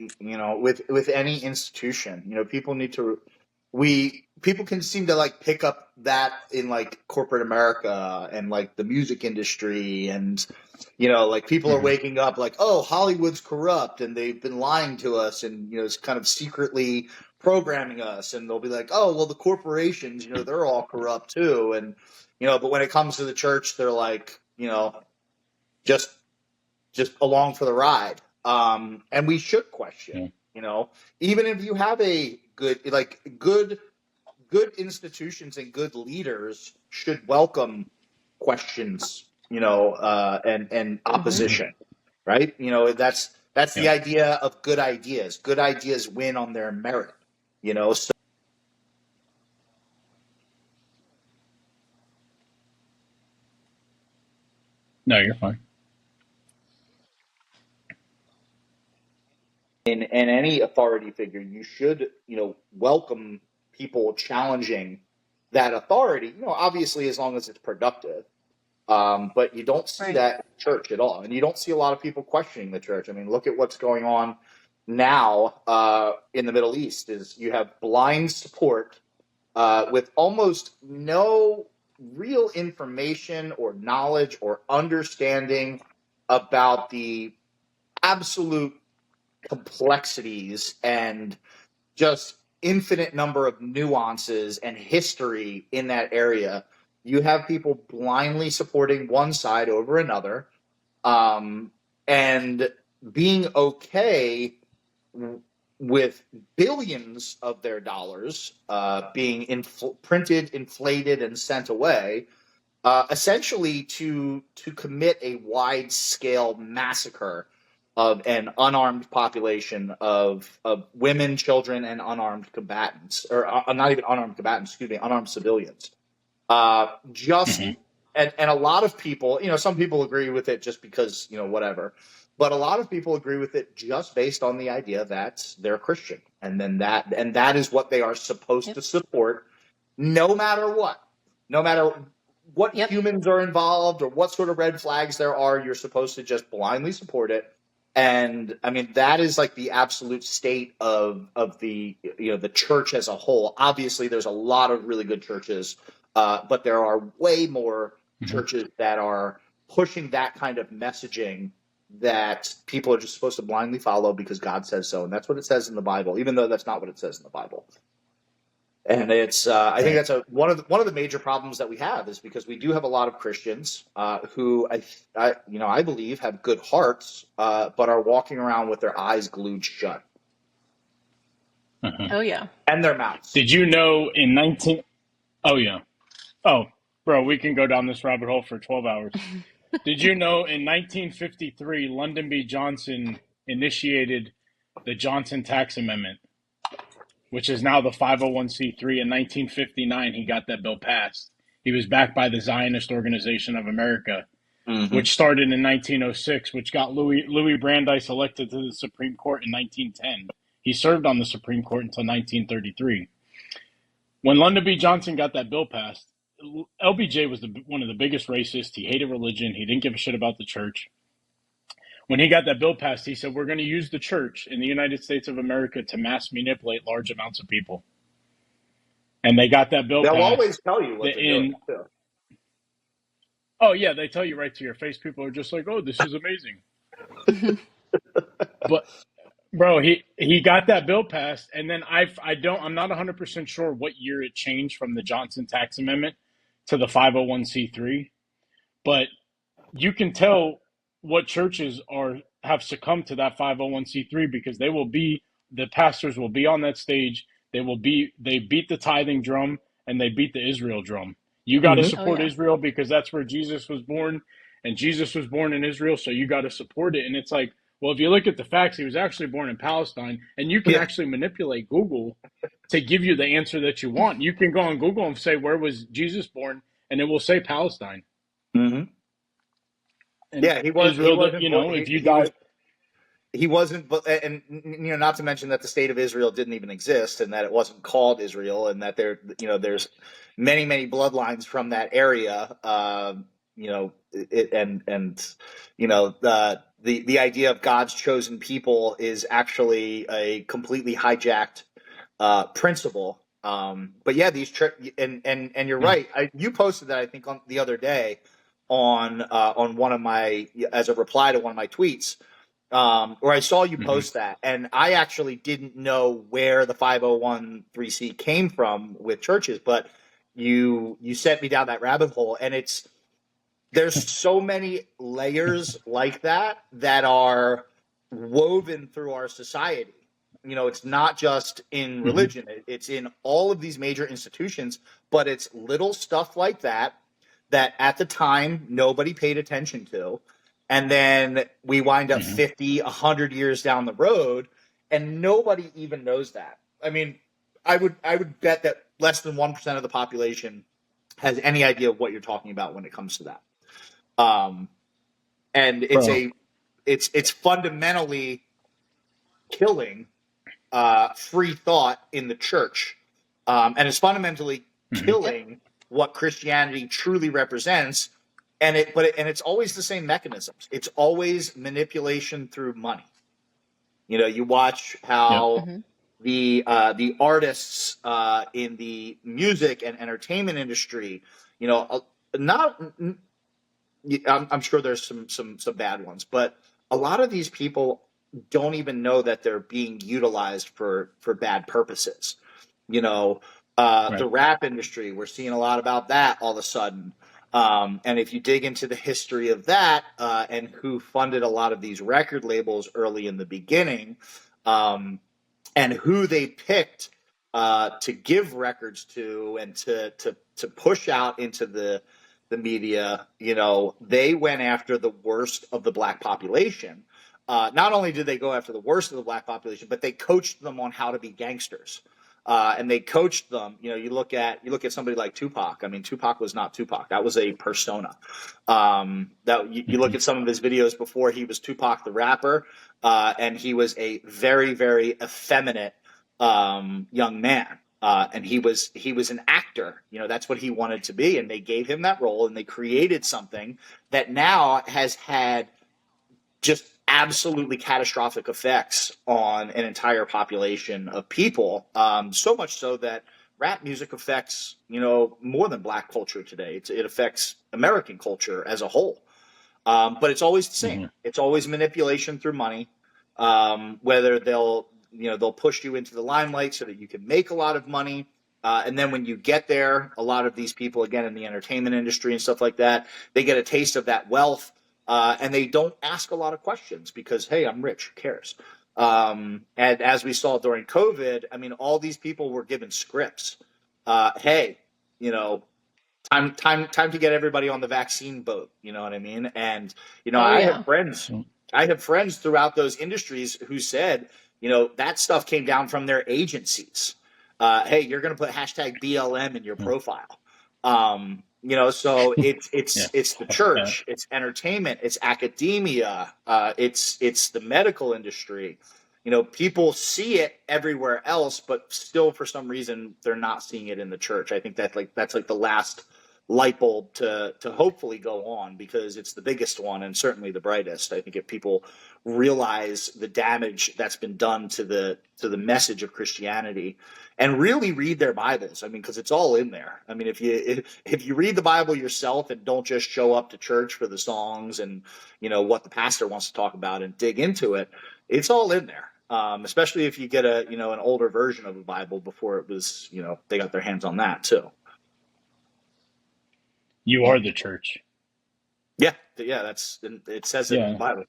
with any institution. People need to we people can seem to like pick up that in like corporate America and like the music industry, and like people are Mm-hmm. waking up like, oh, Hollywood's corrupt and they've been lying to us, and it's kind of secretly programming us, and they'll be like, oh, well, the corporations, they're all corrupt too, and but when it comes to the church, they're like, just along for the ride. And we should question, Yeah. even if you have a good institutions and good leaders should welcome questions, and Hmm. opposition, right? That's the Yeah. idea of good ideas. Good ideas win on their merit, so No, you're fine. in any authority figure, you should, welcome people challenging that authority, obviously as long as it's productive. But you don't see Right. that in church at all. And you don't see a lot of people questioning the church. I mean, look at what's going on now in the Middle East is you have blind support with almost no real information or knowledge or understanding about the absolute complexities and just infinite number of nuances and history in that area. You have people blindly supporting one side over another, um, and being okay with billions of their dollars being printed, inflated, and sent away, essentially to commit a wide scale massacre of an unarmed population of women, children, and unarmed combatants, or not even unarmed combatants, excuse me, unarmed civilians. Just Mm-hmm. and a lot of people, some people agree with it just because whatever, but a lot of people agree with it just based on the idea that they're Christian, and that is what they are supposed Yep. to support, no matter what, no matter what Yep. humans are involved or what sort of red flags there are. You're supposed to just blindly support it. And I mean, that is like the absolute state of the the church as a whole. Obviously, there's a lot of really good churches, but there are way more Mm-hmm. churches that are pushing that kind of messaging that people are just supposed to blindly follow because God says so, and that's what it says in the Bible, even though that's not what it says in the Bible. And it's I think Right. that's one of the major problems that we have is because we do have a lot of Christians who I believe have good hearts, but are walking around with their eyes glued shut Uh-huh. Oh yeah. and their mouths. Did you know in 19 Oh yeah. Oh, bro, we can go down this rabbit hole for 12 hours. Did you know in 1953 Lyndon B. Johnson initiated the Johnson Tax Amendment, which is now the 501c3? In 1959, he got that bill passed. He was backed by the Zionist Organization of America, Mm-hmm. which started in 1906, which got Louis Brandeis elected to the Supreme Court in 1910. He served on the Supreme Court until 1933. When Lyndon B. Johnson got that bill passed, LBJ was one of the biggest racists. He hated religion. He didn't give a shit about the church. When he got that bill passed, he said, "We're going to use the church in the United States of America to mass manipulate large amounts of people." And they got that bill They'll passed. always tell you what they're doing too. Oh yeah, they tell you right to your face. People are just like, "Oh, this is amazing." But bro, he got that bill passed, and then I'm not 100% sure what year it changed from the Johnson tax amendment to the 501c3, but you can tell what churches are have succumbed to that 501c3 because the pastors will be on that stage. They beat the tithing drum and they beat the Israel drum. You got to Mm-hmm. Oh support yeah. Israel because that's where Jesus was born, and Jesus was born in Israel, so you got to support it. And it's like, well, if you look at the facts, he was actually born in Palestine, and you can Yeah. actually manipulate Google to give you the answer that you want. You can go on Google and say, "Where was Jesus born?" and it will say Palestine. Mm-hmm. And Yeah, he Israel, wasn't if you he was dive, he wasn't, and not to mention that the state of Israel didn't even exist, and that it wasn't called Israel, and that there's many bloodlines from that area. The idea of God's chosen people is actually a completely hijacked principle. But yeah, and you're yeah. right. You posted that, I think, on the other day on one of my, as a reply to one of my tweets, where I saw you Hmm. post that, and I actually didn't know where the 501c came from with churches, but you sent me down that rabbit hole, and there's so many layers like that are woven through our society. It's not just in Hmm. religion, it's in all of these major institutions, but it's little stuff like that at the time nobody paid attention to. And then we wind up Hmm. 50, 100 years down the road, and nobody even knows that. I mean, I would bet that less than 1% of the population has any idea of what you're talking about when it comes to that. Um, and Bro. it's fundamentally killing free thought in the church, and it's fundamentally Hmm. Yep. killing what Christianity truly represents. And it's always the same mechanisms. It's always manipulation through money. You watch Yep. how Hmm. the artists in the music and entertainment industry, not I'm sure there's some bad ones, but a lot of these people don't even know that they're being utilized for bad purposes. You know, the Right. rap industry, we're seeing a lot about that all of a sudden. And if you dig into the history of that and who funded a lot of these record labels early in the beginning, um, and who they picked to give records to and to push out into the media, they went after the worst of the black population. Not only did they go after the worst of the black population, but they coached them on how to be gangsters. And they coached them. You look at somebody like Tupac. I mean, Tupac was not Tupac. That was a persona. That you look Hmm. at some of his videos before he was Tupac the rapper, and he was a very, very effeminate young man. And he was an actor. That's what he wanted to be, and they gave him that role, and they created something that now has had just absolutely catastrophic effects on an entire population of people. So much so that rap music affects, more than black culture today. It affects American culture as a whole. But it's always the same. Hmm. It's always manipulation through money. Whether they'll push you into the limelight so that you can make a lot of money. And then when you get there, a lot of these people, again, in the entertainment industry and stuff like that, they get a taste of that wealth, and they don't ask a lot of questions because, hey, I'm rich. Who cares? And as we saw during COVID, I mean, all these people were given scripts. Hey, you know, time to get everybody on the vaccine boat. You know what I mean? And Oh I have yeah. friends. I have friends throughout those industries who said, that stuff came down from their agencies. Hey, you're going to put hashtag BLM in your profile. So Yeah. it's the church, it's entertainment, it's academia, it's the medical industry. People see it everywhere else, but still for some reason they're not seeing it in the church. I think that's like the last light bulb to hopefully go on, because it's the biggest one and certainly the brightest. I think if people realize the damage that's been done to the message of Christianity and really read their Bibles, I mean, because it's all in there. I mean, if you read the Bible yourself and don't just show up to church for the songs and what the pastor wants to talk about and dig into it, it's all in there. Especially if you get an older version of the Bible before it was, they got their hands on that too. You are the church. Yeah, it says it in the Bible.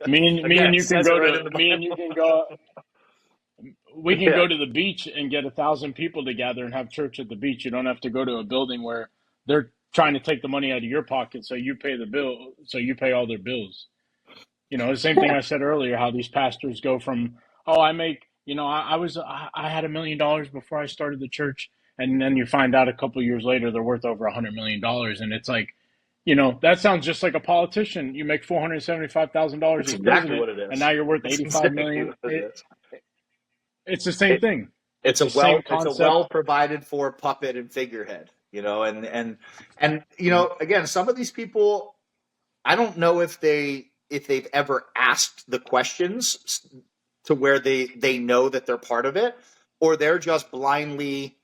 Me and you can go. We can go to the beach and get 1,000 people together and have church at the beach. You don't have to go to a building where they're trying to take the money out of your pocket, so you pay the bill, so you pay all their bills. The same thing I said earlier, how these pastors go from, I make, I had $1 million before I started the church. And then you find out a couple of years later, they're worth over $100 million. And it's like, that sounds just like a politician. You make $475,000 as exactly president, what it is. And now you're worth $85 million. It's the same thing. It's a well provided for puppet and figurehead, and again, some of these people, I don't know if they've ever asked the questions to where they know that they're part of it, or they're just blindly,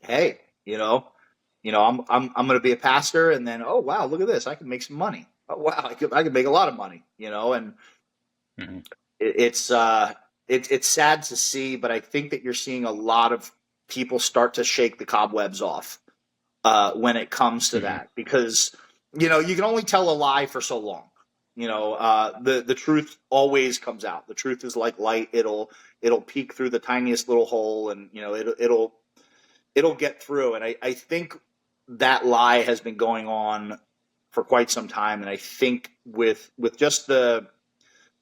hey, I'm going to be a pastor, and then, oh wow, look at this, I can make some money. Oh wow, I can make a lot of money, and mm-hmm. It's sad to see, but I think that you're seeing a lot of people start to shake the cobwebs off when it comes to that, because you can only tell a lie for so long. The truth always comes out. The truth is like light; it'll peek through the tiniest little hole, and it'll get through. And I think that lie has been going on for quite some time, and I think with just the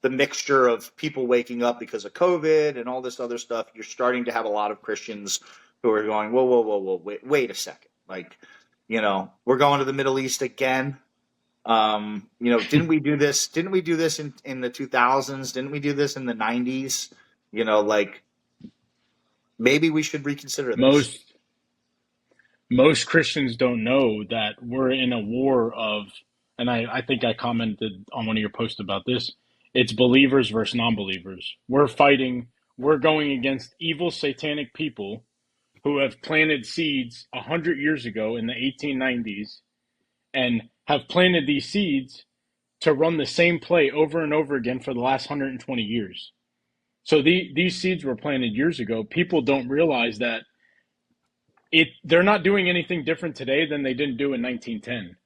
mixture of people waking up because of COVID and all this other stuff, you're starting to have a lot of Christians who are going, whoa, wait a second. Like, we're going to the Middle East again. Didn't we do this? Didn't we do this in the 2000s? Didn't we do this in the 90s? Maybe we should reconsider this. Most Christians don't know that we're in a war of, and I think I commented on one of your posts about this, it's believers versus non-believers. We're going against evil satanic people who have planted seeds 100 years ago in the 1890s and have planted these seeds to run the same play over and over again for the last 120 years. So these seeds were planted years ago. People don't realize that they're not doing anything different today than they didn't do in 1910.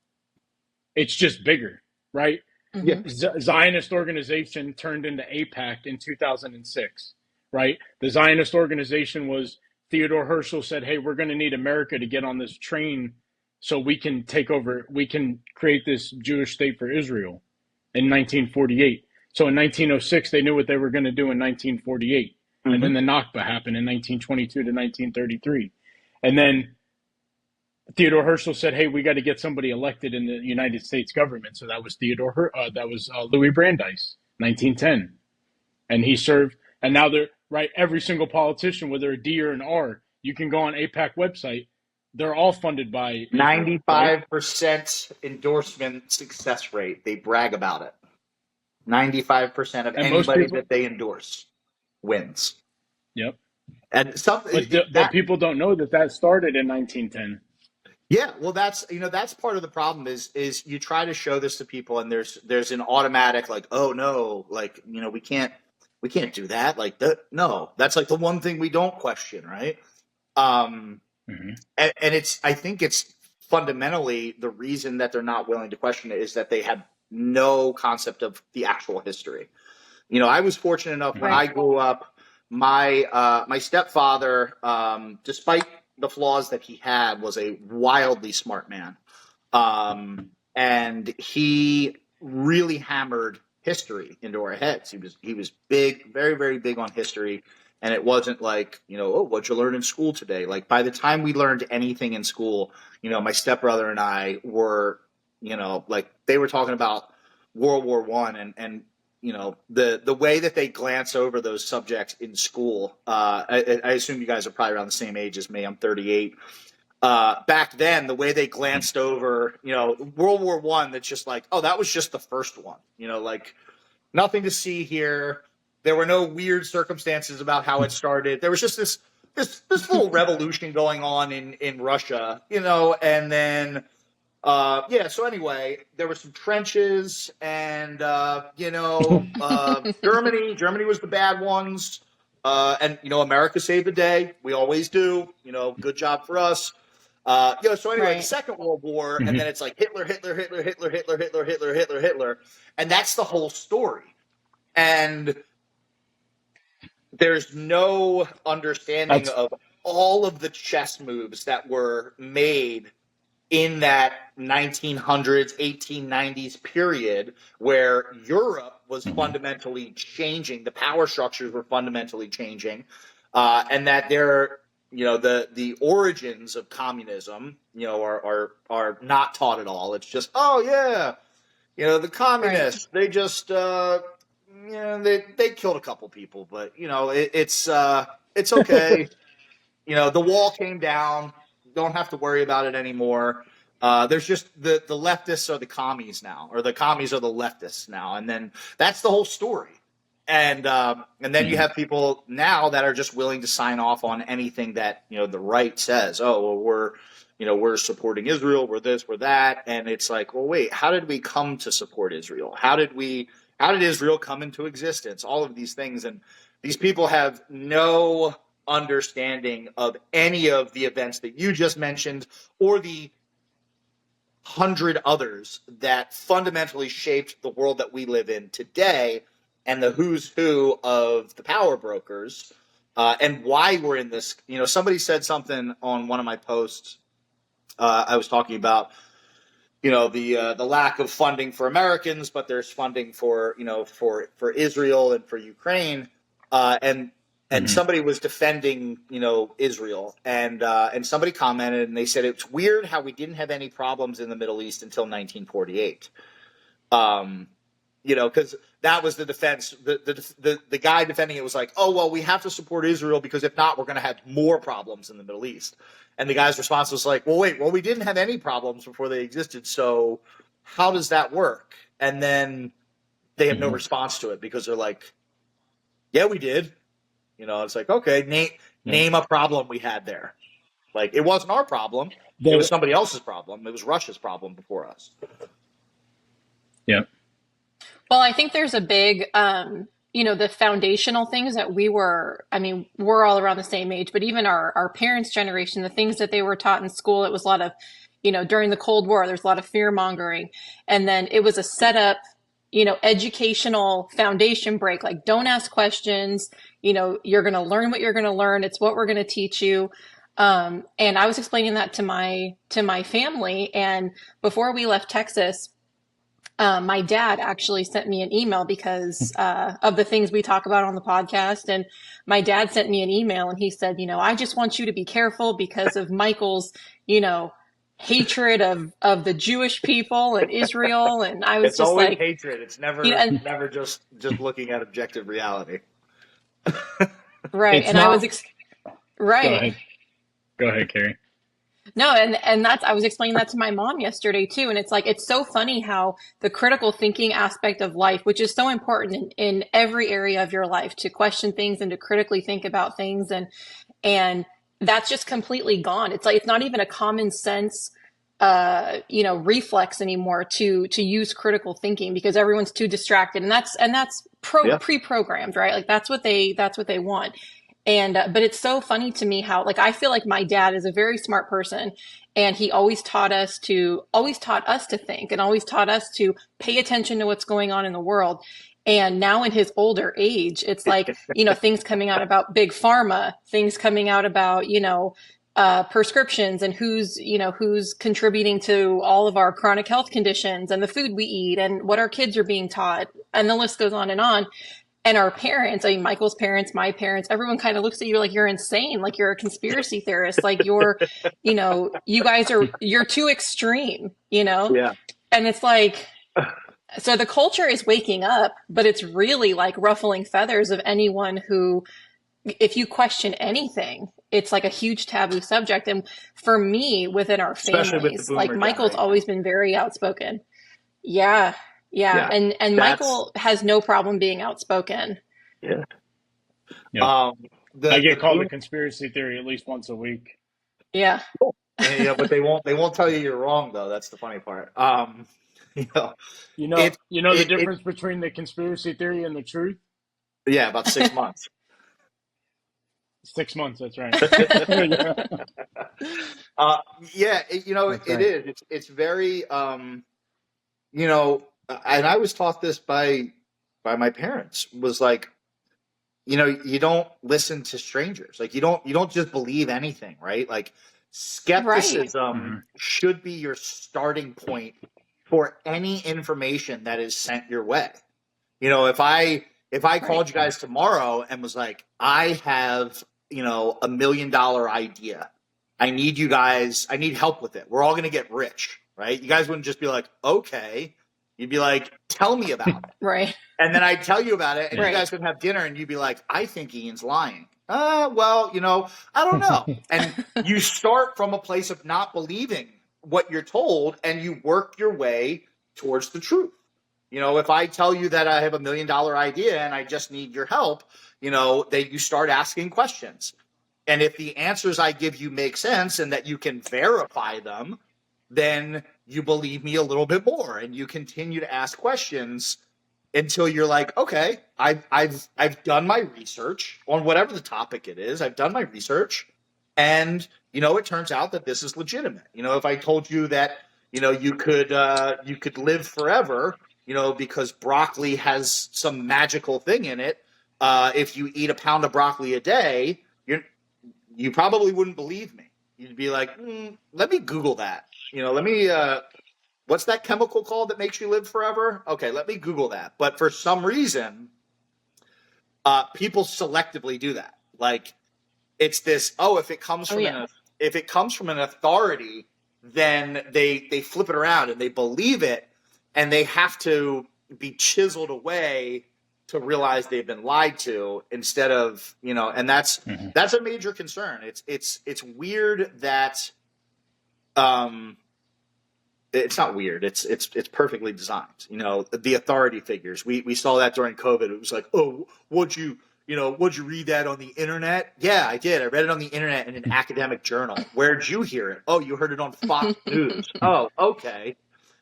It's just bigger, right? Mm-hmm. Zionist organization turned into AIPAC in 2006, right? The Zionist organization was, Theodore Herschel said, hey, we're going to need America to get on this train so we can take over, we can create this Jewish state for Israel in 1948. So in 1906, they knew what they were going to do in 1948. Mm-hmm. And then the Nakba happened in 1922 to 1933. And then Theodore Herschel said, hey, we got to get somebody elected in the United States government. So that was Louis Brandeis, 1910. And he served, and now they're, right, every single politician, whether a D or an R, you can go on AIPAC website, they're all funded by 95% endorsement success rate. They brag about it. 95% of anybody that they endorse wins. Yep. And but people don't know that started in 1910. Yeah, well, that's part of the problem is you try to show this to people, and there's an automatic like, oh no, like we can't do that, like no, that's like the one thing we don't question, right? Mm-hmm. And I think it's fundamentally the reason that they're not willing to question it is that they have no concept of the actual history. I was fortunate enough when I grew up, my stepfather, despite the flaws that he had, was a wildly smart man. And he really hammered history into our heads. He was big, very, very big on history. And it wasn't like, what'd you learn in school today? Like by the time we learned anything in school, my stepbrother and I were, like they were talking about World War I and the way that they glance over those subjects in school. I assume you guys are probably around the same age as me. I'm 38. back then, the way they glanced over, World War I, that's just like, oh, that was just the first one, like nothing to see here. There were no weird circumstances about how it started. There was just this little revolution going on in Russia, and then so anyway, there were some trenches, and Germany was the bad ones, and America saved the day. We always do. Good job for us. So anyway, the Right. Second World War, and Mhm. then it's like Hitler, Hitler, Hitler, Hitler, Hitler, Hitler, Hitler, Hitler, Hitler, and that's the whole story. And there's no understanding That's of all of the chess moves that were made in that 1900s, 1890s period where Europe was mhm. fundamentally changing, the power structures were fundamentally changing, and that the origins of communism, are not taught at all. It's just, oh yeah, the Right. communists, they just they killed a couple people, but it's okay. The wall came down. Don't have to worry about it anymore. There's just the leftists are the commies now, or the commies are the leftists now, and then that's the whole story. And then you Mhm. have people now that are just willing to sign off on anything that the right says. Oh, well, we're supporting Israel. We're this. We're that. And it's like, well, wait, how did we come to support Israel? How did Israel come into existence? All of these things, and these people have no understanding of any of the events that you just mentioned, or the 100 others that fundamentally shaped the world that we live in today, and the who's who of the power brokers, and why we're in this. Somebody said something on one of my posts. I was talking about the lack of funding for Americans, but there's funding for for Israel and for Ukraine, and Mhm. somebody was defending Israel, and somebody commented and they said it's weird how we didn't have any problems in the Middle East until 1948. Because that was the defense. The guy defending it was like, oh, well, we have to support Israel because if not, we're going to have more problems in the Middle East. And the guy's response was like, well, wait, we didn't have any problems before they existed. So how does that work? And then they have no Mhm. response to it because they're like, yeah, we did. It's like, okay, Yeah. name a problem we had there. Like, it wasn't our problem. It was The somebody else's problem. It was Russia's problem before us. yeah. Well, I think there's a big, the foundational things that I mean, we're all around the same age, but even our parents' generation, the things that they were taught in school, it was a lot of, during the Cold War, there's a lot of fear mongering. And then it was a setup, educational foundation break. Like, don't ask questions. You're going to learn what you're going to learn. It's what we're going to teach you. And I was explaining that to my family. And before we left Texas, my dad actually sent me an email because of the things we talk about on the podcast. And my dad sent me an email and he said, I just want you to be careful because of Michael's, you know, hatred of the Jewish people and Israel. And I was It's just always like, hatred. It's and never just looking at objective reality. right. It's And I was, not. Go right. ahead. Go ahead, Carrie. No, and that's I was explaining that to my mom yesterday too, and it's like it's so funny how the critical thinking aspect of life, which is so important in every area of your life, to question things and to critically think about things, and that's just completely gone. It's like it's not even a common sense reflex anymore to use critical thinking because everyone's too distracted, and that's Yeah. pre-programmed, right? Like that's what they want. And but it's so funny to me how like I feel like my dad is a very smart person and he always taught us to think and always taught us to pay attention to what's going on in the world. And now in his older age, it's like, things coming out about big pharma, things coming out about, prescriptions and who's contributing to all of our chronic health conditions and the food we eat and what our kids are being taught. And the list goes on and on. And our parents, I mean, Michael's parents, my parents, everyone kind of looks at you like you're insane, like you're a conspiracy theorist, like you're too extreme. Yeah. And it's like, so the culture is waking up, but it's really like ruffling feathers of anyone who if you question anything, it's like a huge taboo subject. And for me, within our especially with the families, like boomer Michael's generation. always been very outspoken. Yeah. Yeah. Yeah, And that's Michael has no problem being outspoken. yeah. Yeah. Um, I the get called a boom, conspiracy theory at least once a week. Yeah. but they won't tell you you're wrong though. That's the funny part. You know, it You know the it difference between the conspiracy theory and the truth? yeah, about 6 months. 6 months, that's right. Yeah, Uh, yeah, that's it right. is. It's very and I was taught this by my parents. Was like, you don't listen to strangers. Like you don't just believe anything, right? Like Right. skepticism Hmm. should be your starting point for any information that is sent your way. If I Right. called you guys tomorrow and was like, I have, $1 million idea. I need help with it. We're all gonna get rich, right? You guys wouldn't just be like, okay. You'd be like, tell me about it. Right. And then I'd tell you about it, and you Right. guys would have dinner, and you'd be like, I think Ian's lying. Well, I don't know. And you start from a place of not believing what you're told, and you work your way towards the truth. If I tell you that I have $1 million idea and I just need your help, that you start asking questions. And if the answers I give you make sense and that you can verify them, then you believe me a little bit more and you continue to ask questions until you're like, okay, I've done my research on whatever the topic it is. I've done my research, and it turns out that this is legitimate. If I told you that you could live forever, because broccoli has some magical thing in it. If you eat a pound of broccoli a day, you probably wouldn't believe me. You'd be like, let me Google that. Let me what's that chemical called that makes you live forever? Okay, let me Google that. But for some reason, people selectively do that. Like it's this. Oh, Oh, yeah. if it comes from an authority, then they flip it around and they believe it, and they have to be chiseled away to realize they've been lied to instead of and that's Hmm. that's a major concern. It's weird that um it's not weird. It's perfectly designed. The authority figures. We saw that during COVID. It was like, oh, would you read that on the internet? Yeah, I did. I read it on the internet in an academic journal. Where'd you hear it? Oh, you heard it on Fox News. Oh, okay.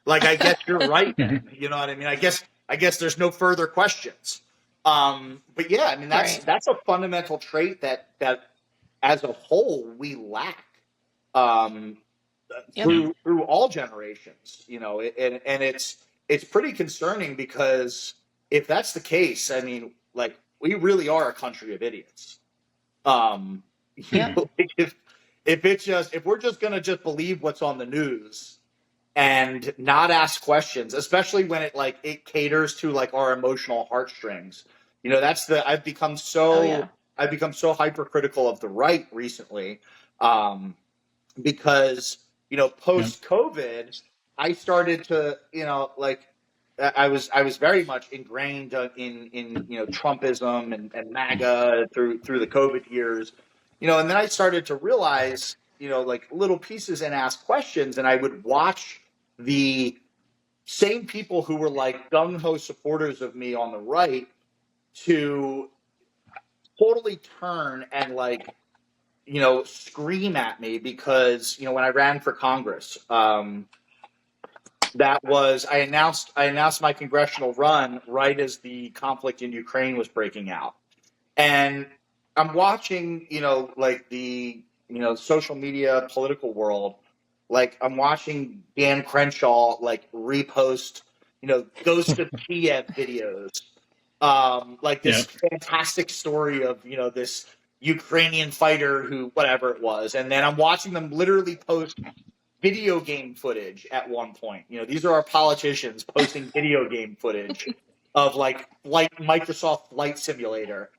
Like I guess you're right then. You know what I mean? I guess there's no further questions. But yeah, I mean that's Right. that's a fundamental trait that as a whole we lack. Um, Yep. Yeah. through all generations, and it's pretty concerning because if that's the case, I mean, like we really are a country of idiots. Um, Yep. like if we're just gonna just believe what's on the news and not ask questions, especially when it caters to like our emotional heartstrings. That's the Oh, yeah. I've become so hypercritical of the right recently. Um, because Yeah. post COVID, I started to like I was very much ingrained in Trumpism and MAGA through the COVID years, and then I started to realize like little pieces and ask questions, and I would watch the same people who were like gung ho supporters of me on the right to totally turn and like scream at me because when I ran for Congress, that was I announced my congressional run right as the conflict in Ukraine was breaking out, and I'm watching like the social media political world, like I'm watching Dan Crenshaw like repost Ghost of Kiev videos, like Yeah. this fantastic story of this Ukrainian fighter who whatever it was, and then I'm watching them literally post video game footage at one point. These are our politicians posting video game footage of like Microsoft Flight Simulator,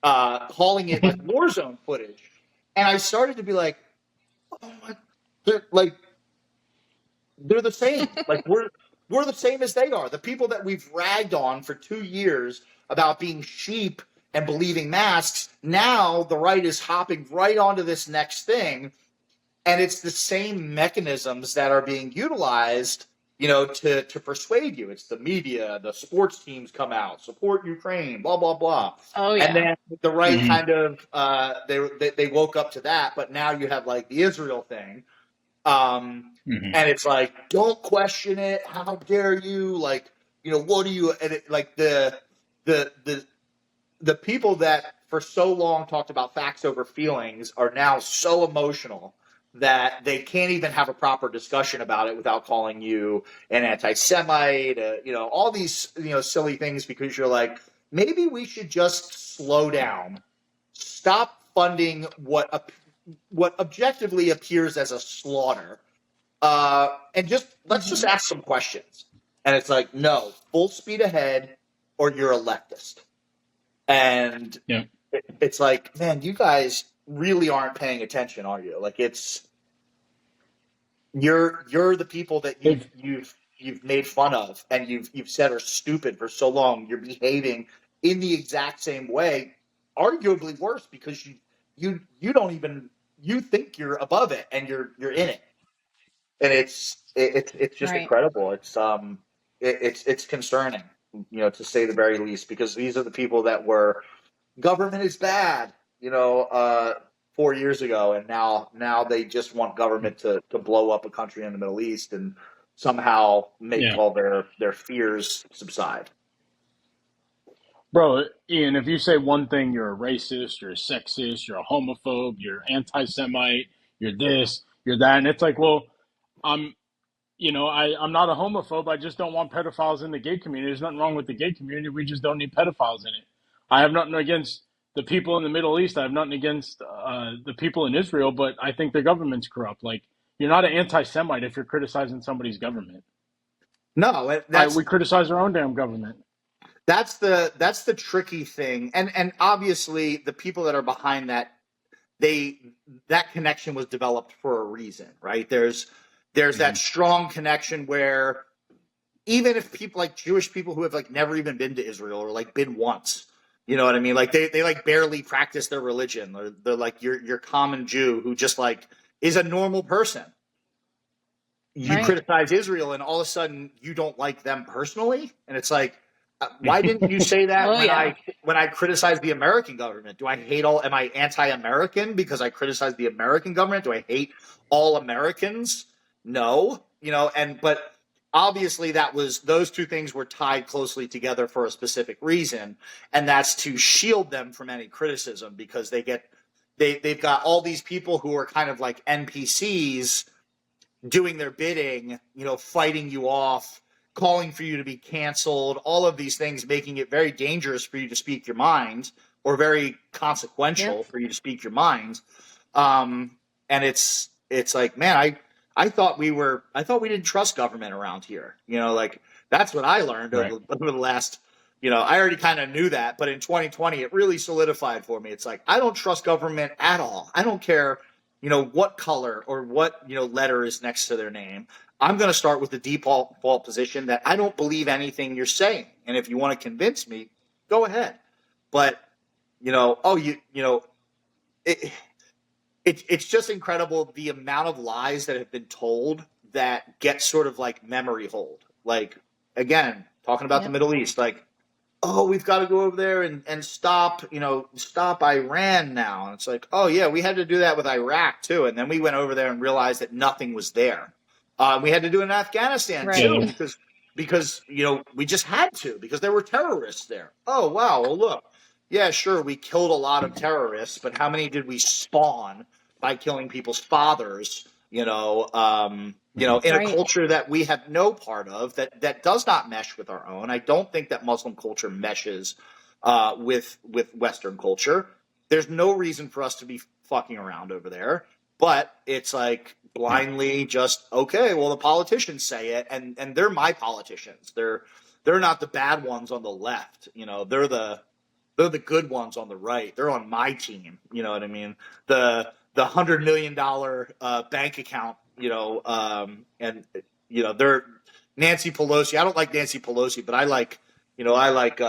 calling it like Warzone footage, and I started to be like, oh my, they're the same. Like we're the same as they are. The people that we've ragged on for 2 years about being sheep and believing masks. Now the right is hopping right onto this next thing, and it's the same mechanisms that are being utilized, to persuade you. It's the media, the sports teams come out, support Ukraine, blah blah blah, Oh and yeah. then the right Hmm. kind of they woke up to that. But now you have like the Israel thing, Hmm. and it's like, don't question it. How dare you? Like, what do you? And it, like the the the people that for so long talked about facts over feelings are now so emotional that they can't even have a proper discussion about it without calling you an anti-Semite, all these, silly things, because you're like, maybe we should just slow down, stop funding what objectively appears as a slaughter, and let's just Hmm. ask some questions. And it's like, no, full speed ahead, or you're a leftist. And Yeah. it's like, man, you guys really aren't paying attention, are you? Like, you're the people that They've you've made fun of and you've said are stupid for so long. You're behaving in the exact same way, arguably worse, because you don't even, you think you're above it and you're in it. And it's just Right. incredible. It's concerning, to say the very least, because these are the people that were, government is bad, 4 years ago, and now they just want government to blow up a country in the Middle East and somehow make yeah, all their fears subside. bro, Ian. If you say one thing, you're a racist, you're a sexist, you're a homophobe, you're anti-Semite, you're this, you're that, and it's like, well, I'm I'm not a homophobe. I just don't want pedophiles in the gay community. There's nothing wrong with the gay community. We just don't need pedophiles in it. I have nothing against the people in the Middle East. I have nothing against the people in Israel, but I think their government's corrupt. Like, you're not an anti-Semite if you're criticizing somebody's government. No, We criticize our own damn government. that's the tricky thing, and obviously the people that are behind that, they that connection was developed for a reason, right? There's that Hmm. strong connection where even if people, like Jewish people who have like never even been to Israel or like been once, you know what I mean? Like they like barely practice their religion, or they're like your common Jew who just like is a normal person. You Right. criticize Israel and all of a sudden you don't like them personally, and it's like, why didn't you say that Oh when yeah. I criticize the American government? Do I hate all? Am I anti-American because I criticize the American government? Do I hate all Americans? No, but obviously those two things were tied closely together for a specific reason, and that's to shield them from any criticism, because they've got all these people who are kind of like NPCs doing their bidding, fighting you off, calling for you to be canceled, all of these things, making it very dangerous for you to speak your mind, or very Yep. consequential for you to speak your mind. And it's like, man, I thought we didn't trust government around here. Like, that's what I learned Right. over the last, I already kind of knew that, but in 2020, it really solidified for me. It's like, I don't trust government at all. I don't care, what color or what, letter is next to their name. I'm going to start with the default position that I don't believe anything you're saying. And if you want to convince me, go ahead. But, it, it's just incredible the amount of lies that have been told that get sort of like memory hold. Like, again, talking about the Yep. Middle East, like, oh, we've got to go over there and stop, stop Iran now. And it's like, oh, yeah, we had to do that with Iraq, too. And then we went over there and realized that nothing was there. We had to do it in Afghanistan, Yeah. Right. too, because we just had to, because there were terrorists there. Oh, wow. Well, look, yeah, sure, we killed a lot of terrorists, but how many did we spawn by killing people's fathers? In a Right. culture that we have no part of, that does not mesh with our own. I don't think that Muslim culture meshes with Western culture. There's no reason for us to be fucking around over there. But it's like Yeah. blindly just, okay, well, the politicians say it, and they're my politicians. They're not the bad ones on the left. They're the good ones on the right. They're on my team. You know what I mean? The $100 million bank account. And they're Nancy Pelosi. I don't like Nancy Pelosi, but I like I like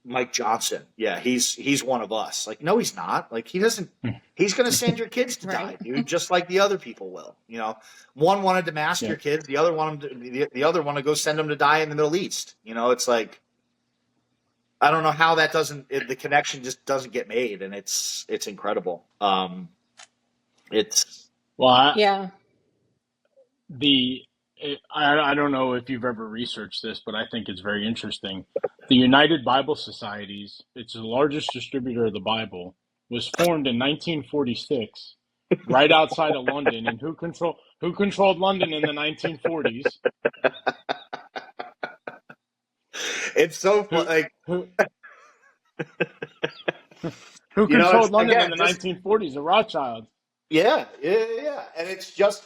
Mike Johnson. Yeah, he's one of us. Like, no, he's not. Like, he doesn't. He's going to send your kids to die, Right. dude, just like the other people will. One wanted to master Yeah. your kids, the other the other one to go send them to die in the Middle East. It's like, I don't know how that the connection just doesn't get made, and it's incredible. It's Well, Yeah. I don't know if you've ever researched this, but I think it's very interesting. The United Bible Societies, it's the largest distributor of the Bible, was formed in 1946, right outside of London. And who controlled London in the 1940s? it's so Who like who who controlled it's London in again the just 1940s? The Rothschilds. yeah, and it's just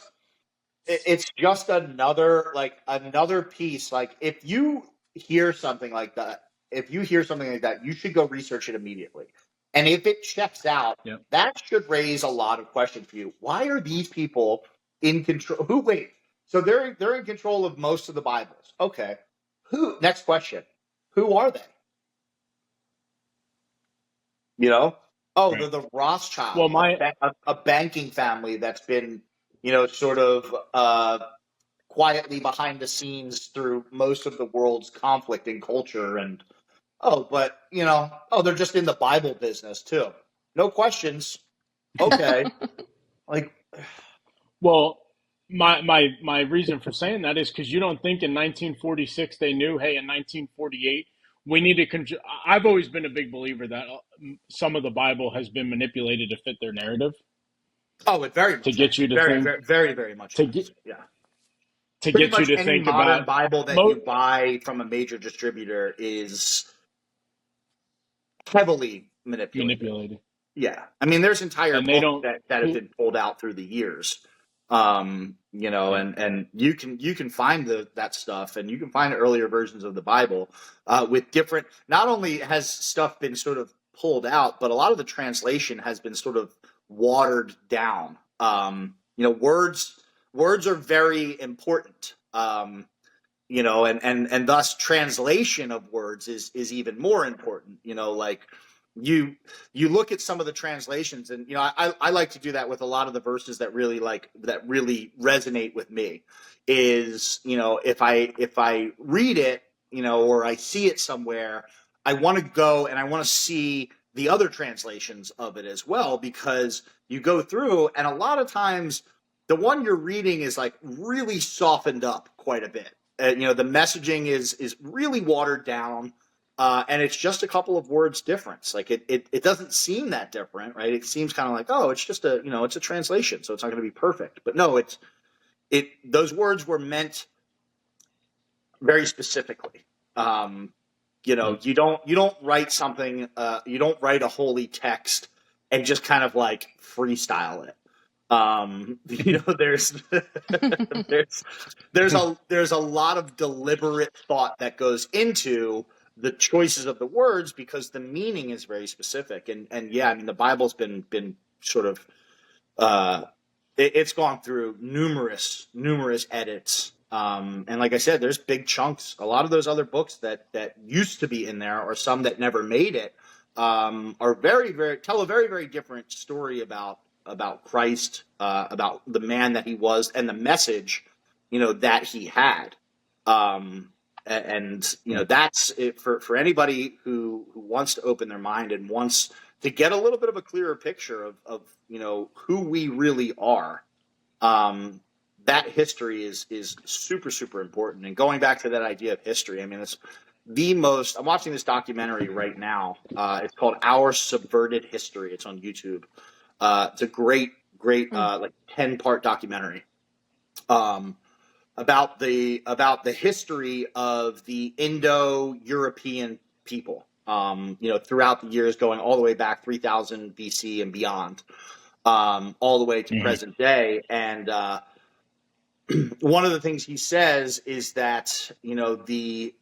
another piece. Like, if you hear something like that, you should go research it immediately. And if it checks out, Yep. that should raise a lot of questions for you. Why are these people in control? Wait, so they're in control of most of the Bibles. Okay. Next question. Who are they? Oh, they're Right. the Well, Rothschilds, my a banking family that's been, sort of quietly behind the scenes through most of the world's conflict and culture. And, but, they're just in the Bible business too. No questions. Okay. Like, Well, my reason for saying that is because you don't think in 1946 they knew, hey, in 1948 we need to. I've always been a big believer that some of the Bible has been manipulated to fit their narrative it very to much get has. you to Very, think very, very, very much to has. get Yeah. to Pretty get you much to any think modern about Bible that you mo buy from a major distributor is heavily manipulated. manipulated, Yeah. I mean, there's entire and they books don't. that have been pulled out through the years. Yeah, And you can find that stuff, and you can find earlier versions of the Bible with different. Not only has stuff been sort of pulled out, but a lot of the translation has been sort of watered down. Words are very important. And thus translation of words is even more important. Like, you look at some of the translations, and I like to do that with a lot of the verses that really resonate with me. Is if I read it, or I see it somewhere, I want to go and I want to see the other translations of it as well, because you go through, and a lot of times the one you're reading is like really softened up quite a bit. The messaging is really watered down, and it's just a couple of words difference. Like, it doesn't seem that different, right? It seems kind of like, oh, it's just it's a translation, so it's not going to be perfect. But no, those words were meant very specifically. yeah. You don't write something, you don't write a holy text and just kind of like freestyle it. There's there's a lot of deliberate thought that goes into the choices of the words, because the meaning is very specific. And yeah, I mean, the Bible's been sort of it's gone through numerous edits. And like I said, there's big chunks. A lot of those other books that used to be in there, or some that never made it, are tell a very, very different story about Christ, about the man that he was, and the message, that he had. And that's it for anybody who wants to open their mind and wants to get a little bit of a clearer picture of who we really are. That history is super, super important. And going back to that idea of history, I mean, it's I'm watching this documentary right now. It's called Our Subverted History. It's on YouTube. It's a great, like 10-part documentary. About the history of the Indo-European people, throughout the years, going all the way back 3000 BC and beyond, all the way to Mm-hmm. present day. And one of the things he says is that the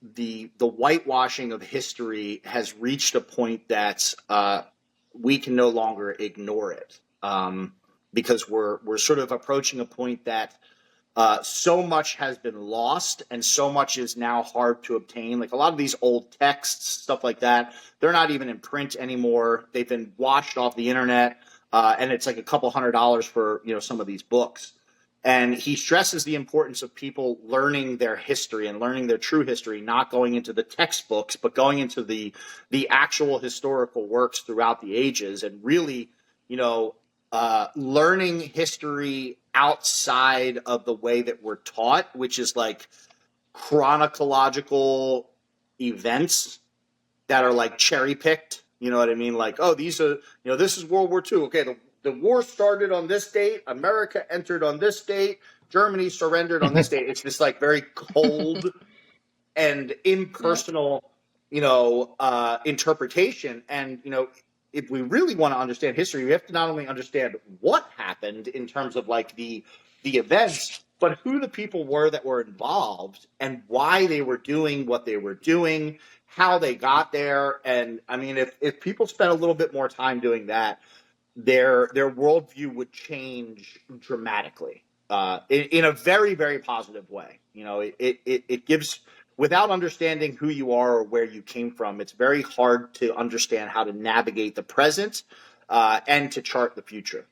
whitewashing of history has reached a point that we can no longer ignore it, because we're sort of approaching a point that so much has been lost and so much is now hard to obtain. Like a lot of these old texts, stuff like that, they're not even in print anymore. They've been washed off the internet, and it's like a couple $100 for some of these books. And he stresses the importance of people learning their history and learning their true history, not going into the textbooks, but going into the actual historical works throughout the ages, and really, learning history outside of the way that we're taught, which is like chronological events that are like cherry picked. You know what I mean? Like, oh, these are, this is World War II. Okay, the war started on this date. America entered on this date. Germany surrendered on this date. It's this like very cold and impersonal, interpretation. And, if we really want to understand history, we have to not only understand what happened in terms of like the events, but who the people were that were involved and why they were doing what they were doing, how they got there. And I mean, if people spent a little bit more time doing that, their worldview would change dramatically, in a very, very positive way. It gives, without understanding who you are or where you came from, it's very hard to understand how to navigate the present, and to chart the future.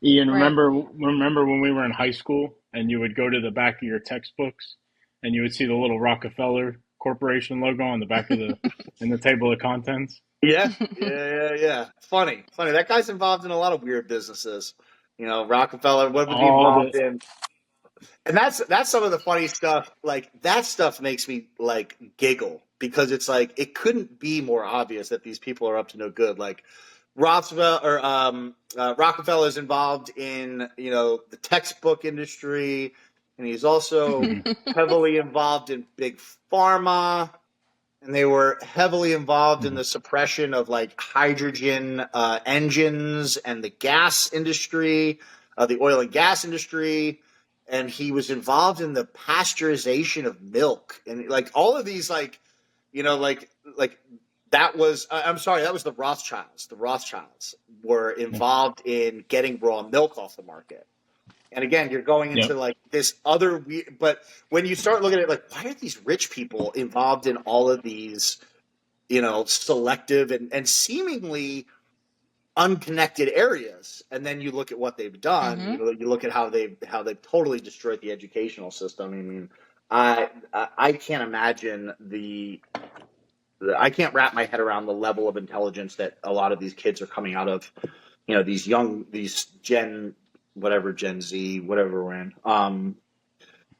Ian, Right. remember when we were in high school and you would go to the back of your textbooks and you would see the little Rockefeller Corporation logo on the back of in the table of contents? Yeah. Funny. That guy's involved in a lot of weird businesses. Rockefeller, what would be All involved the in? And that's some of the funny stuff. Like that stuff makes me like giggle because it's like it couldn't be more obvious that these people are up to no good. Like Rockefeller is involved in the textbook industry, and he's also heavily involved in big pharma. And they were heavily involved in the suppression of like hydrogen engines and the gas industry, the oil and gas industry. And he was involved in the pasteurization of milk and like all of these, like, like that was, I'm sorry, that was the Rothschilds. The Rothschilds were involved in getting raw milk off the market. And again, you're going into Yep. like this other weird, but when you start looking at like, why are these rich people involved in all of these, selective and seemingly unconnected areas? And then you look at what they've done, you look at how they've totally destroyed the educational system. I mean, I can't imagine I can't wrap my head around the level of intelligence that a lot of these kids are coming out of, these Gen Z, whatever we're in.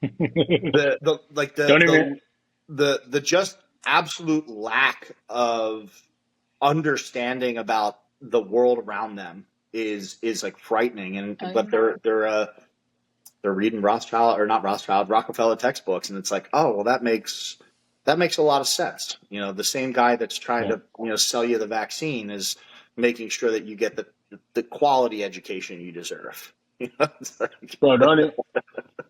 The like Don't even. the just absolute lack of understanding about the world around them is like frightening. And Oh, but yeah. they're reading Rockefeller textbooks, and it's like, oh well, that makes a lot of sense. The same guy that's trying Yeah. to sell you the vaccine is making sure that you get the quality education you deserve. It's like, Bro,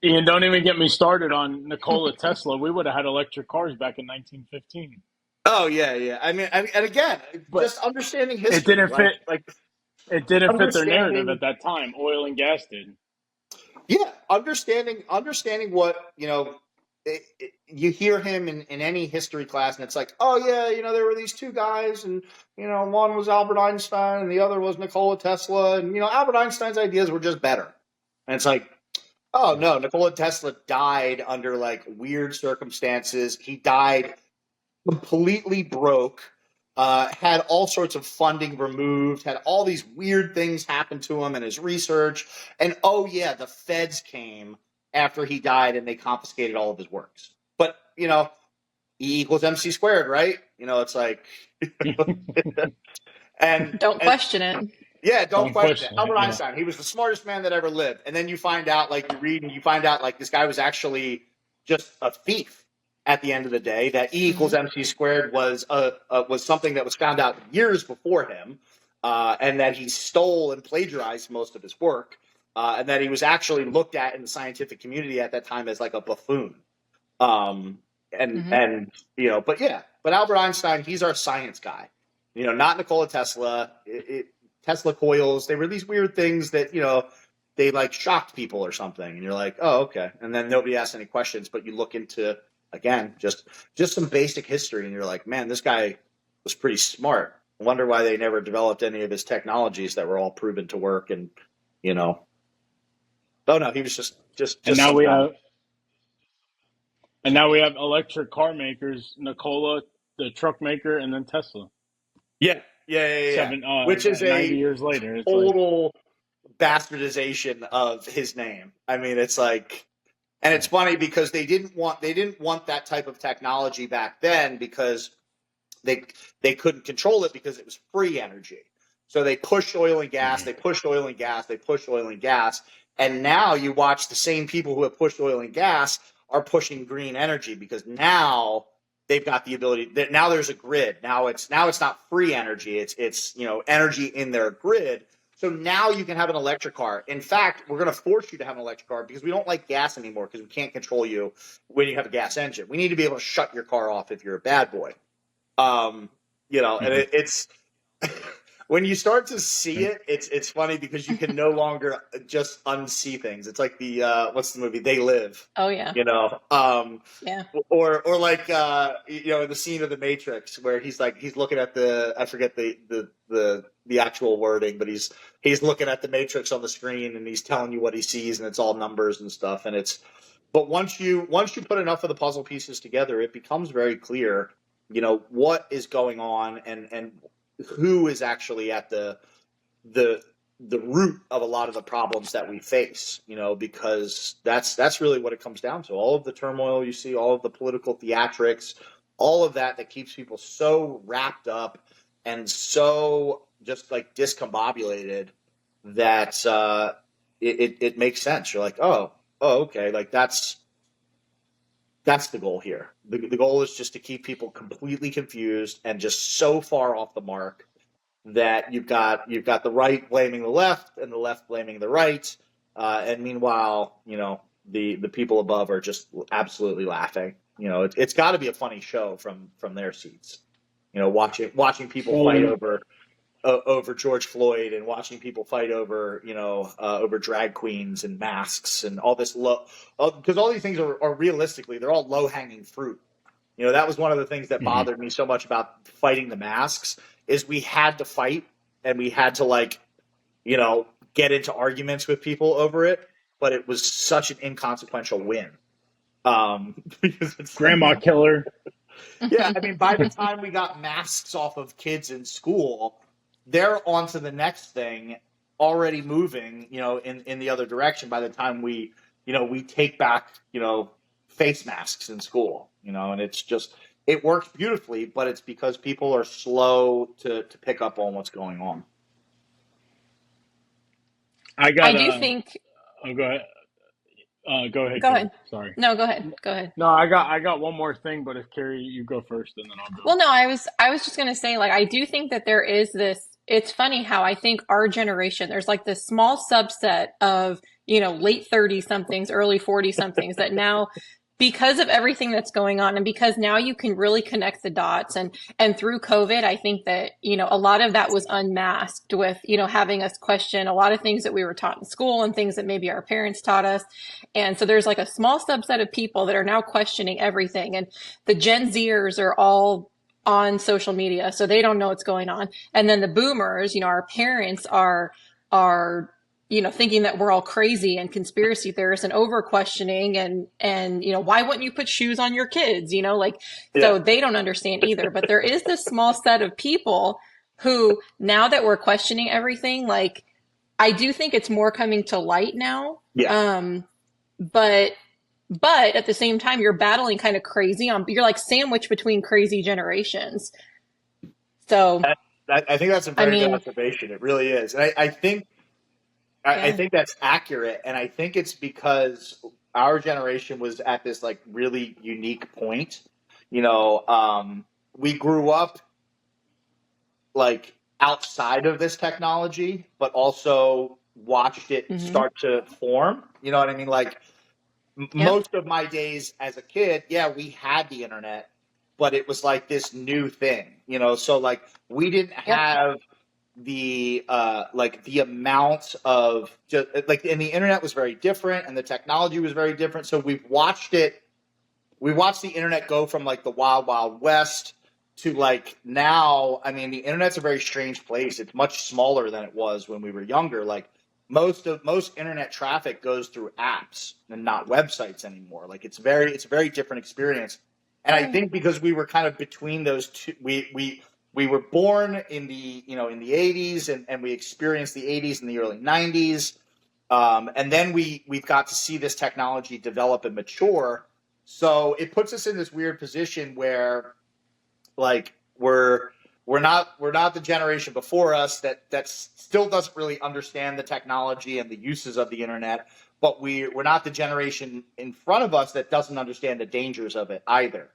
Ian, don't even get me started on Nikola Tesla. We would have had electric cars back in 1915. oh yeah. And again, But just understanding it history, didn't right? fit. Like It didn't fit their narrative understanding, at that time. Oil and gas did. yeah, understanding what you hear him in any history class, and it's like, oh yeah, there were these two guys, and one was Albert Einstein, and the other was Nikola Tesla, and Albert Einstein's ideas were just better, and it's like, oh no, Nikola Tesla died under like weird circumstances. He died completely broke, had all sorts of funding removed, had all these weird things happen to him in his research. And oh, yeah, the feds came after he died and they confiscated all of his works. But, E equals MC squared, right? It's like, and, Don't and question it. yeah, don't Don't question it. question it. Albert Yeah. Einstein, he was the smartest man that ever lived. And then you find out, like, you read and you find out, like, this guy was actually just a thief at the end of the day, that E equals Hmm. MC squared was something that was found out years before him, and that he stole and plagiarized most of his work, and that he was actually looked at in the scientific community at that time as like a buffoon. Um, Hmm. but Albert Einstein, he's our science guy. Not Nikola Tesla. Tesla coils. They were these weird things that they like shocked people or something, and you're like, oh, okay. And then nobody asks any questions, but you look into, again, just some basic history, and you're like, man, this guy was pretty smart. I wonder why they never developed any of his technologies that were all proven to work. And you know, oh no, he was And just now some we guy. have and now we have electric car makers, Nikola, the truck maker, and then Tesla. Yeah, yeah. Seven, Which is 90 a years later, it's like, total bastardization of his name. I mean, it's like, and it's funny because they didn't want that type of technology back then because they they couldn't control it because it was free energy. So they pushed oil and gas, mhm. they pushed oil and gas, they pushed oil and gas, and now you watch the same people who have pushed oil and gas are pushing green energy because now they've got the ability. Now there's a grid. Now it's not free energy. It's energy in their grid. So now you can have an electric car. In fact, we're going to force you to have an electric car because we don't like gas anymore because we can't control you when you have a gas engine. We need to be able to shut your car off if you're a bad boy. Um, and Mhm. it's when you start to see it, it's funny because you can no longer just unsee things. It's like the what's the movie They Live, Oh yeah. you know, um, Yeah. or like in the scene of The Matrix where he's looking at I forget the actual wording, but he's looking at the Matrix on the screen and he's telling you what he sees and it's all numbers and stuff, and it's but once you put enough of the puzzle pieces together, it becomes very clear, what is going on and who is actually at the the root of a lot of the problems that we face, because that's really what it comes down to. All of the turmoil you see, all of the political theatrics, all of that keeps people so wrapped up and so just like discombobulated that it makes sense. You're like, oh, okay, like that's the goal here. The goal is just to keep people completely confused and just so far off the mark that you've got the right blaming the left and the left blaming the right, and meanwhile, the people above are just absolutely laughing. It's got to be a funny show from their seats. Watching people Well, fight and over George Floyd and watching people fight over drag queens and masks and all this because all these things are realistically they're all low hanging fruit. That was one of the things that mhm. bothered me so much about fighting the masks is we had to fight and we had to get into arguments with people over it, but it was such an inconsequential win. Because it's like, Grandma killer. yeah, I mean, by the time we got masks off of kids in school, they're on to the next thing, already moving, in the other direction by the time we take back, face masks in school, and it works beautifully, but it's because people are slow to pick up on what's going on. I I got do think. oh, go ahead. Go ahead, Go Carrie. ahead. Sorry. No, go ahead. Go ahead. No, I got one more thing, but if Carrie, you go first, and then I'll go. Well, no, I was just gonna say, like, I do think that there is this. It's funny how I think our generation, there's like this small subset of, late 30 somethings, early 40 somethings that now, because of everything that's going on, and because now you can really connect the dots, and through COVID, I think that, a lot of that was unmasked with, having us question a lot of things that we were taught in school and things that maybe our parents taught us. And so there's like a small subset of people that are now questioning everything. And the Gen Zers are all on social media, so they don't know what's going on. And then the boomers, our parents are thinking that we're all crazy and conspiracy theorists and over questioning and why wouldn't you put shoes on your kids? Like, Yeah, so they don't understand either. But there is this small set of people who, now that we're questioning everything, like, I do think it's more coming to light now. yeah. But at the same time, you're battling kind of crazy you're like sandwiched between crazy generations. So, I think that's a I very good mean, observation. It really is. And I yeah. think that's accurate, and I think it's because our generation was at this like really unique point. We grew up like outside of this technology, but also watched it Hmm. start to form. You know what I mean? Like Yep. most of my days as a kid, yeah, we had the internet, but it was like this new thing. So like we didn't Yep. have the amount of just like, and the internet was very different and the technology was very different. So we watched the internet go from like the wild, wild west to like now. I mean, the internet's a very strange place. It's much smaller than it was when we were younger. Like most internet traffic goes through apps and not websites anymore. Like it's a very different experience. And I Right. think because we were kind of between those two, we were born in the in the 80s, and we experienced the 80s and the early 90s. And then we've got to see this technology develop and mature. So it puts us in this weird position where like we're not the generation before us that still doesn't really understand the technology and the uses of the internet, but we're not the generation in front of us that doesn't understand the dangers of it either.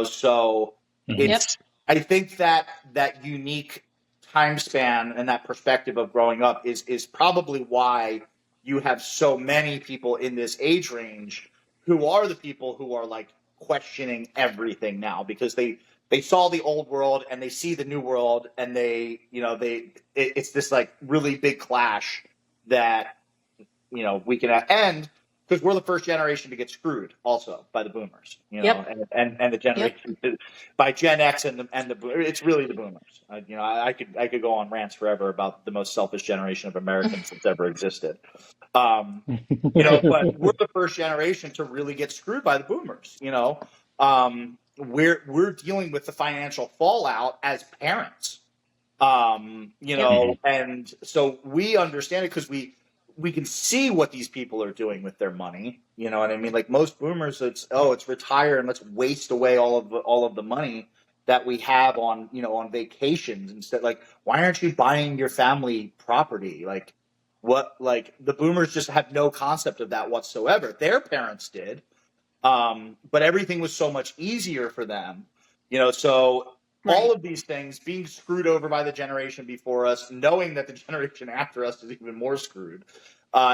So Mhm. Yep. it's I think that unique time span and that perspective of growing up is probably why you have so many people in this age range who are the people who are like questioning everything now, because they saw the old world and they see the new world, and it's this like really big clash that we can end, because we're the first generation to get screwed also by the boomers, Yep. and the Yep. generation by Gen X and the it's really the boomers. I could go on rants forever about the most selfish generation of Americans that's ever existed. Um, but we're the first generation to really get screwed by the boomers. We're dealing with the financial fallout as parents. Yep. Mhm. And so we understand it because we can see what these people are doing with their money. You know what I mean? Like most boomers, it's retire and let's waste away all of the money that we have on on vacations instead. Like, why aren't you buying your family property? Like, what? Like the boomers just have no concept of that whatsoever. Their parents did, but everything was so much easier for them. So all Right. of these things being screwed over by the generation before us, knowing that the generation after us is even more screwed,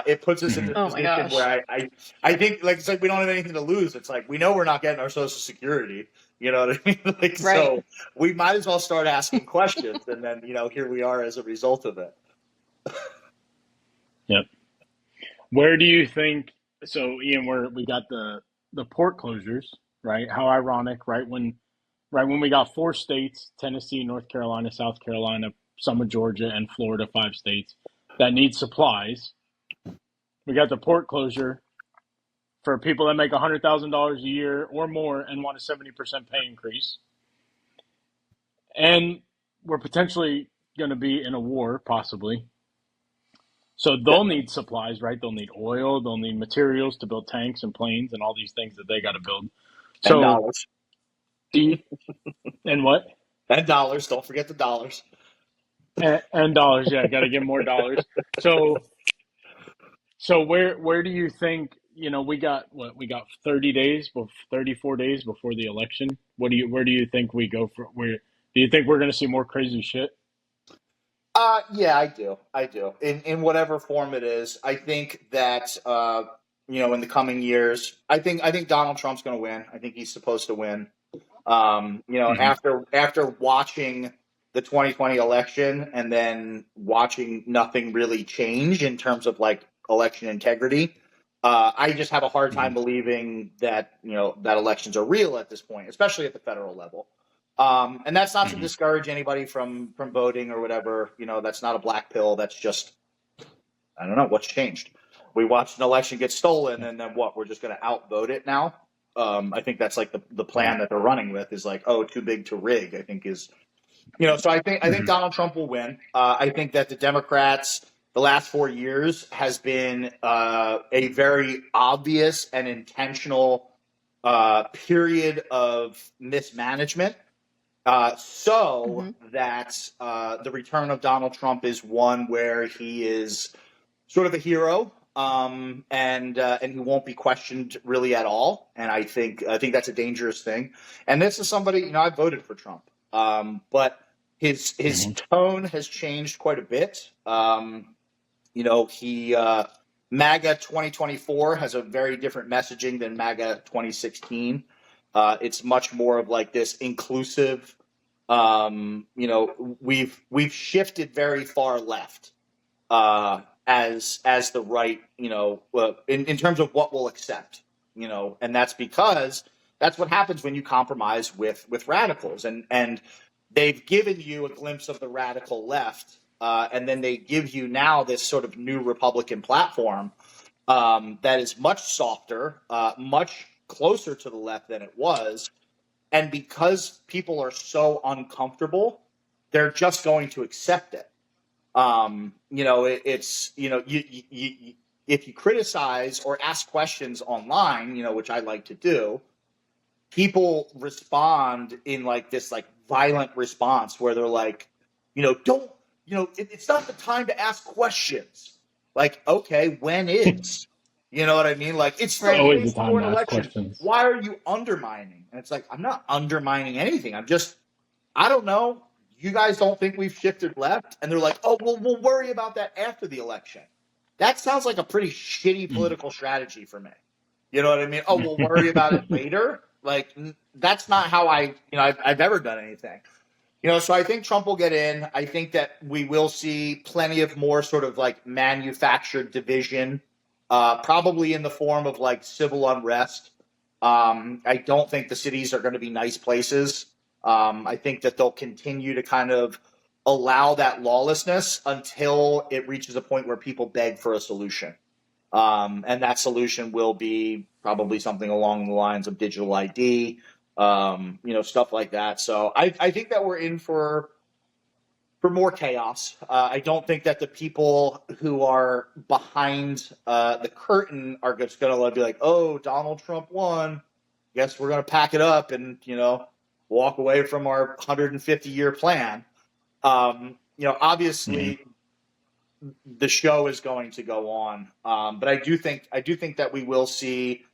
it puts us in Mhm. this Oh my position where gosh. I think, like, it's like we don't have anything to lose. It's like we know we're not getting our Social Security. You know what I mean? Like, Right. so we might as well start asking questions, and then here we are as a result of it. Yep. Where do you think? So, Ian, we got the port closures, right? How ironic, right when we got four states: Tennessee, North Carolina, South Carolina, some of Georgia, and Florida, five states that need supplies. We got the port closure for people that make $100,000 a year or more and want a 70% pay increase, and we're potentially going to be in a war, possibly. So Yeah, they'll need supplies, right? They'll need oil, they'll need materials to build tanks and planes and all these things that they got to build. and So, dollars, do you, and what? and dollars. Don't forget the dollars. And dollars, yeah, got to get more dollars. So, where do you think, we got what? We got 30 days, 34 days before the election. Where do you think we go for where do you think we're going to see more crazy shit? Yeah, I do. I do. In whatever form it is. I think that in the coming years, I think Donald Trump's going to win. I think he's supposed to win. Hmm. After watching the 2020 election and then watching nothing really change in terms of like election integrity, I just have a hard time Hmm. believing that that elections are real at this point, especially at the federal level. And that's not to Hmm. discourage anybody from voting or whatever. That's not a black pill. That's just, I don't know what's changed. We watched an election get stolen, and then what? We're just going to outvote it now. I think that's like the Right. plan that they're running with is like, oh, too big to rig. I think is So I think Hmm. Donald Trump will win. I think that the Democrats the last 4 years has been a very obvious and intentional period of mismanagement, so Hmm. that the return of Donald Trump is one where he is sort of a hero, and he won't be questioned really at all. And I think that's a dangerous thing. And this is somebody, I voted for Trump, but his Hmm. tone has changed quite a bit. He MAGA 2024 has a very different messaging than MAGA 2016. It's much more of like this inclusive You know, we've shifted very far left as the right, you know, in terms of what we'll accept, you know, and that's because that's what happens when you compromise with radicals, and they've given you a glimpse of the radical left, and then they give you now this sort of new Republican platform that is much softer, much closer to the left than it was. And because people are so uncomfortable, they're just going to accept it. You know, it's, you know, if you criticize or ask questions online, you know, which I like to do, people respond in like this like violent response where they're like, you know, don't, you know, it's not the time to ask questions. Like, okay, when is? You know what I mean? Like, it's still Right. the Always days the time before to an ask election. questions. Why are you undermining? And it's like, I'm not undermining anything. I'm just, I don't know. You guys don't think we've shifted left? And they're like, oh, well, we'll worry about that after the election. That sounds like a pretty shitty political strategy for me. You know what I mean? Oh, we'll worry about it later. Like, that's not how I've ever done anything. You know, so I think Trump will get in. I think that we will see plenty of more sort of like manufactured division, probably in the form of like civil unrest. I don't think the cities are going to be nice places. I think that they'll continue to kind of allow that lawlessness until it reaches a point where people beg for a solution. And that solution will be probably something along the lines of digital ID, you know, stuff like that. So I think that we're in for more chaos. I don't think that the people who are behind the curtain are just going to be like, oh, Donald Trump won. Guess we're going to pack it up and, you know, walk away from our 150-year plan. You know, obviously, the show is going to go on, but I do think that we will see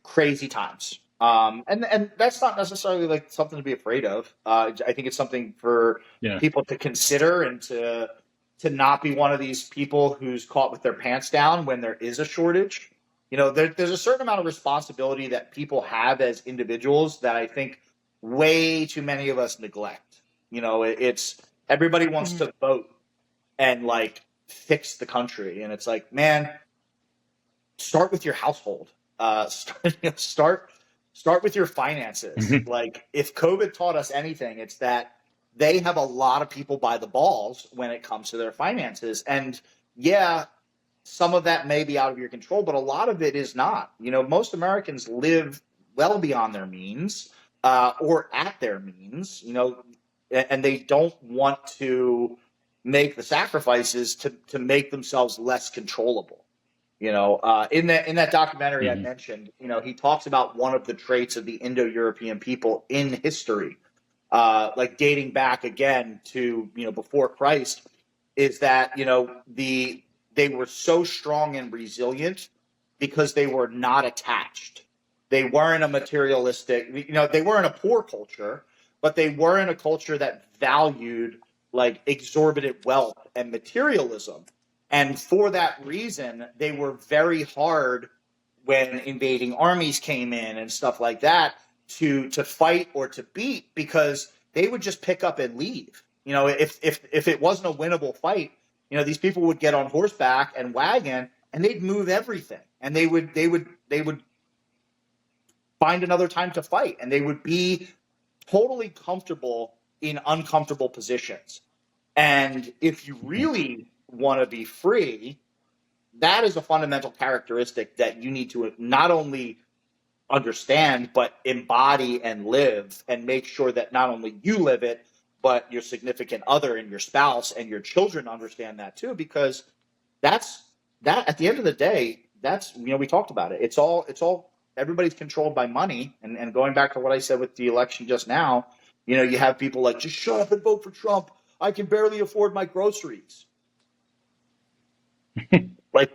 crazy times, and that's not necessarily like something to be afraid of. I think it's something for Yeah. people to consider and to not be one of these people who's caught with their pants down when there is a shortage. You know, there's a certain amount of responsibility that people have as individuals that I think way too many of us neglect. You know, it's everybody wants to vote and like fix the country, and it's like, man, start with your household. Start with your finances. Like, if COVID taught us anything, it's that they have a lot of people by the balls when it comes to their finances. And yeah, some of that may be out of your control, but a lot of it is not. You know, most Americans live well beyond their means, or at their means, you know, and they don't want to make the sacrifices to make themselves less controllable. You know, in that documentary I mentioned, you know, he talks about one of the traits of the Indo-European people in history, like dating back again to, you know, before Christ, is that, you know, they were so strong and resilient because they were not attached. They weren't a materialistic, you know, they weren't a poor culture, but they were in a culture that valued like exorbitant wealth and materialism. And for that reason, they were very hard when invading armies came in and stuff like that to fight or to beat, because they would just pick up and leave. You know, if it wasn't a winnable fight, you know, these people would get on horseback and wagon and they'd move everything, and they would find another time to fight, and they would be totally comfortable in uncomfortable positions. And if you really want to be free, that is a fundamental characteristic that you need to not only understand, but embody and live, and make sure that not only you live it, but your significant other and your spouse and your children understand that too, because that's that at the end of the day, that's, you know, we talked about it. It's all everybody's controlled by money. And going back to what I said with the election just now, you know, you have people like, just shut up and vote for Trump. I can barely afford my groceries. Like,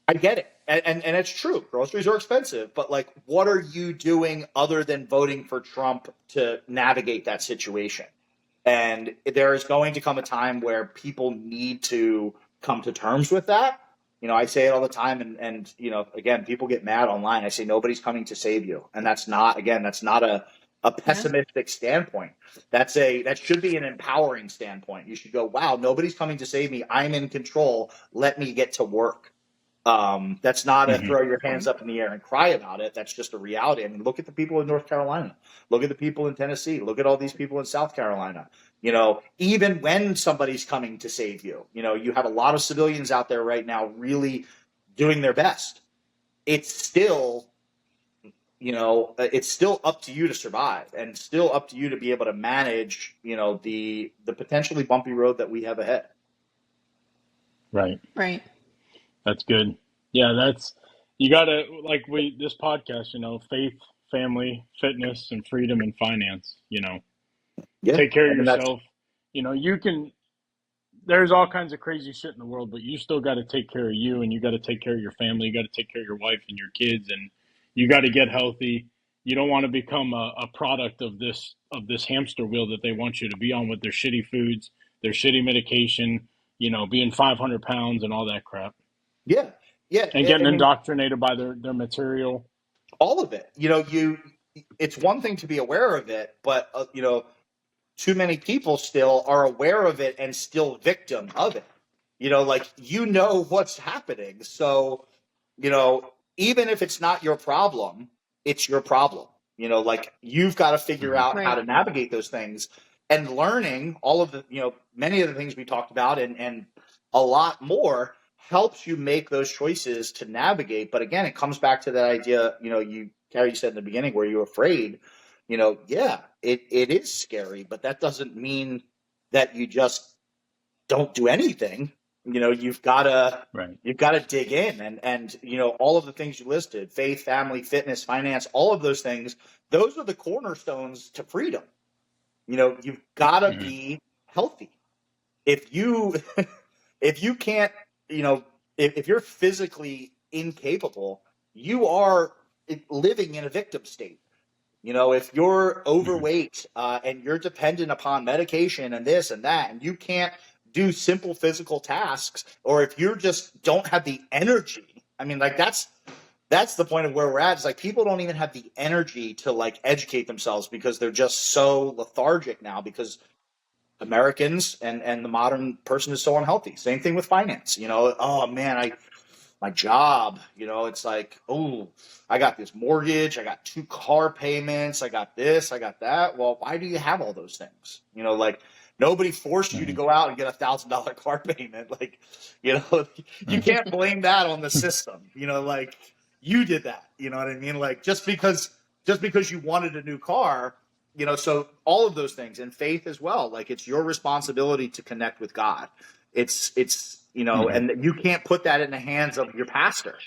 I get it. And it's true. Groceries are expensive. But, like, what are you doing other than voting for Trump to navigate that situation? And there is going to come a time where people need to come to terms with that. You know, I say it all the time. And you know, again, people get mad online. I say, nobody's coming to save you. And that's not a Yeah. pessimistic standpoint. That should be an empowering standpoint. You should go, wow, nobody's coming to save me. I'm in control. Let me get to work. That's not a Hmm. throw your hands Right. up in the air and cry about it. That's just a reality. I mean, look at the people in North Carolina. Look at the people in Tennessee. Look at all these people in South Carolina. Even when somebody's coming to save you, you have a lot of civilians out there right now really doing their best. It's still, it's still up to you to survive, and still up to you to be able to manage, the potentially bumpy road that we have ahead. Right. Right. That's good. Yeah, you gotta, like this podcast, faith, family, fitness, and freedom and finance, Yeah, take care I of mean that's yourself. You can, there's all kinds of crazy shit in the world, but you still got to take care of you, and you got to take care of your family. You got to take care of your wife and your kids, and you got to get healthy. You don't want to become a product of this hamster wheel that they want you to be on with their shitty foods, their shitty medication, being 500 pounds and all that crap, yeah, yeah. and I getting mean, indoctrinated by their material. all of it. It's one thing to be aware of it, but too many people still are aware of it and still victim of it. Like what's happening. So, even if it's not your problem, it's your problem. Like you've got to figure Hmm. out how Right. to navigate those things, and learning all of the, many of the things we talked about, and a lot more helps you make those choices to navigate. But again, it comes back to that idea, Carrie, you said in the beginning, where you're afraid, yeah, it is scary, but that doesn't mean that you just don't do anything. You've got to Right. dig in, and all of the things you listed: faith, family, fitness, finance, all of those things. Those are the cornerstones to freedom. You've got to Hmm. be healthy. If you if you can't, if you're physically incapable, you are living in a victim state. If you're Hmm. overweight, and you're dependent upon medication and this and that, and you can't do simple physical tasks, or if you just don't have the energy, I mean, like that's the point of where we're at. It's like people don't even have the energy to like educate themselves because they're just so lethargic now, because Americans and the modern person is so unhealthy. Same thing with finance. Oh man, my job, it's like, oh, I got this mortgage, I got 2 car payments, I got this, I got that. Well, why do you have all those things? Like nobody forced you to Hmm. go out and get $1,000 car payment. Like, you can't blame that on the system. Like you did that. You know what I mean? Like just because you wanted a new car, so all of those things, and faith as well. Like it's your responsibility to connect with God. It's Hmm. and you can't put that in the hands of your pastor.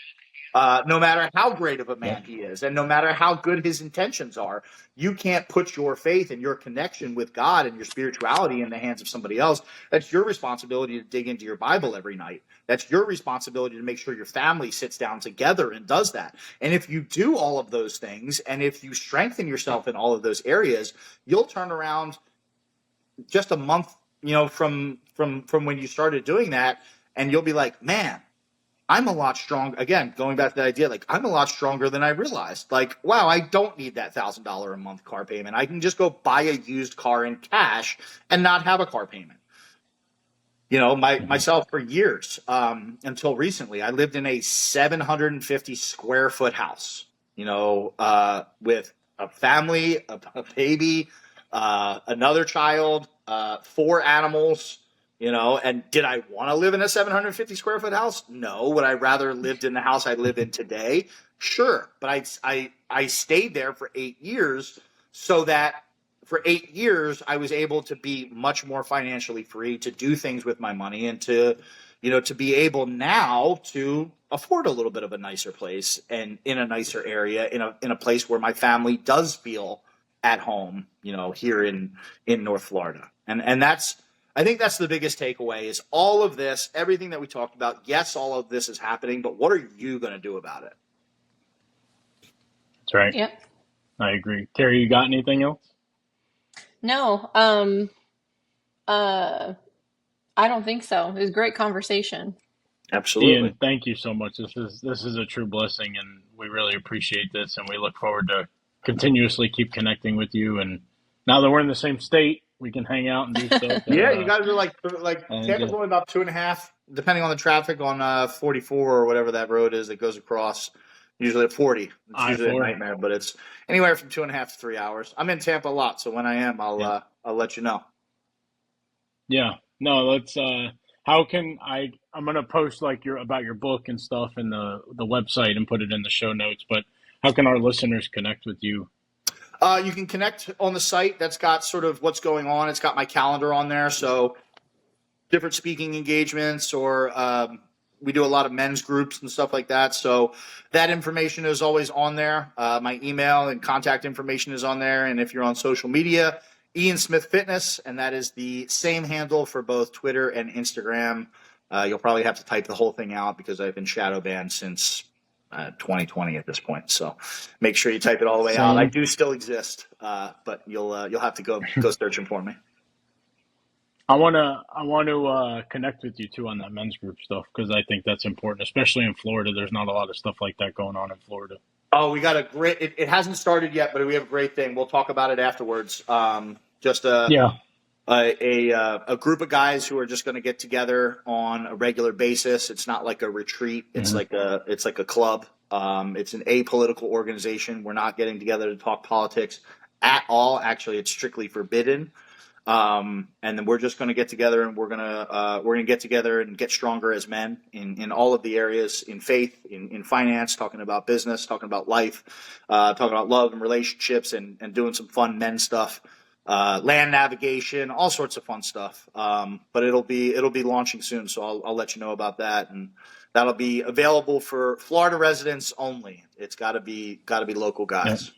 No matter how great of a Yep. man he is, and no matter how good his intentions are, you can't put your faith and your connection with God and your spirituality in the hands of somebody else. That's your responsibility to dig into your Bible every night. That's your responsibility to make sure your family sits down together and does that. And if you do all of those things, and if you strengthen yourself in all of those areas, you'll turn around just a month, from when you started doing that, and you'll be like, man, I'm a lot strong. Again, going back to that idea, like I'm a lot stronger than I realized. Like, wow, I don't need that $1,000 a month car payment. I can just go buy a used car in cash and not have a car payment. Hmm. Myself for years, until recently, I lived in a 750 square foot house. With a family, a baby, another child, 4 animals. And did I want to live in a 750 square foot house? No. Would I rather lived in the house I live in today? Sure. But I stayed there for 8 years, so that for 8 years I was able to be much more financially free to do things with my money, and to be able now to afford a little bit of a nicer place, and in a nicer area, in a place where my family does feel at home, here in North Florida. And that's, I think that's the biggest takeaway, is all of this, everything that we talked about. Yes, all of this is happening, but what are you going to do about it? That's right. Yep. I agree. Terry, you got anything else? No. Uh, I don't think so. It was a great conversation. Absolutely. Ian, thank you so much. This is a true blessing, and we really appreciate this, and we look forward to continuously keep connecting with you. And now that we're in the same state, we can hang out and do stuff. Yeah, you guys are like And Tampa's only about 2.5, depending on the traffic on 44 or whatever that road is that goes across. Usually at 40, it's usually a I-4. nightmare, but it's anywhere from 2.5 to 3 hours. I'm in Tampa a lot, so when I am, I'll let you know. Yeah. No, let's how can I'm gonna post like about your book and stuff in the website and put it in the show notes, but how can our listeners connect with you? You can connect on the site. That's got sort of what's going on. It's got my calendar on there, so different speaking engagements or we do a lot of men's groups and stuff like that. So that information is always on there. My email and contact information is on there. And if you're on social media, Ian Smith Fitness, and that is the same handle for both Twitter and Instagram. You'll probably have to type the whole thing out because I've been shadow banned since 2020 at this point. So make sure you type it all the way out. I do still exist, but you'll have to go searching for me. I want to connect with you too on that men's group stuff because I think that's important, especially in Florida. There's not a lot of stuff like that going on in Florida. Oh, we got a great. It hasn't started yet, but we have a great thing. We'll talk about it afterwards. Just a group of guys who are just going to get together on a regular basis. It's not like a retreat. It's like a club. It's an apolitical organization. We're not getting together to talk politics at all. Actually, it's strictly forbidden. And then we're just going to get together and we're going to get together and get stronger as men in all of the areas, in faith, in finance, talking about business, talking about life, talking about love and relationships and doing some fun men stuff, land navigation, all sorts of fun stuff. But it'll be launching soon. So I'll let you know about that. And that'll be available for Florida residents only. It's gotta be local guys. Yeah.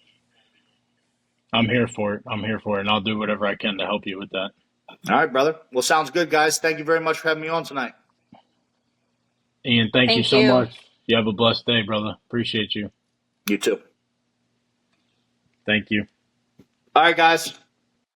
I'm here for it. And I'll do whatever I can to help you with that. All right, brother. Well, sounds good, guys. Thank you very much for having me on tonight. Ian, thank you so much. You have a blessed day, brother. Appreciate you. You too. Thank you. All right, guys.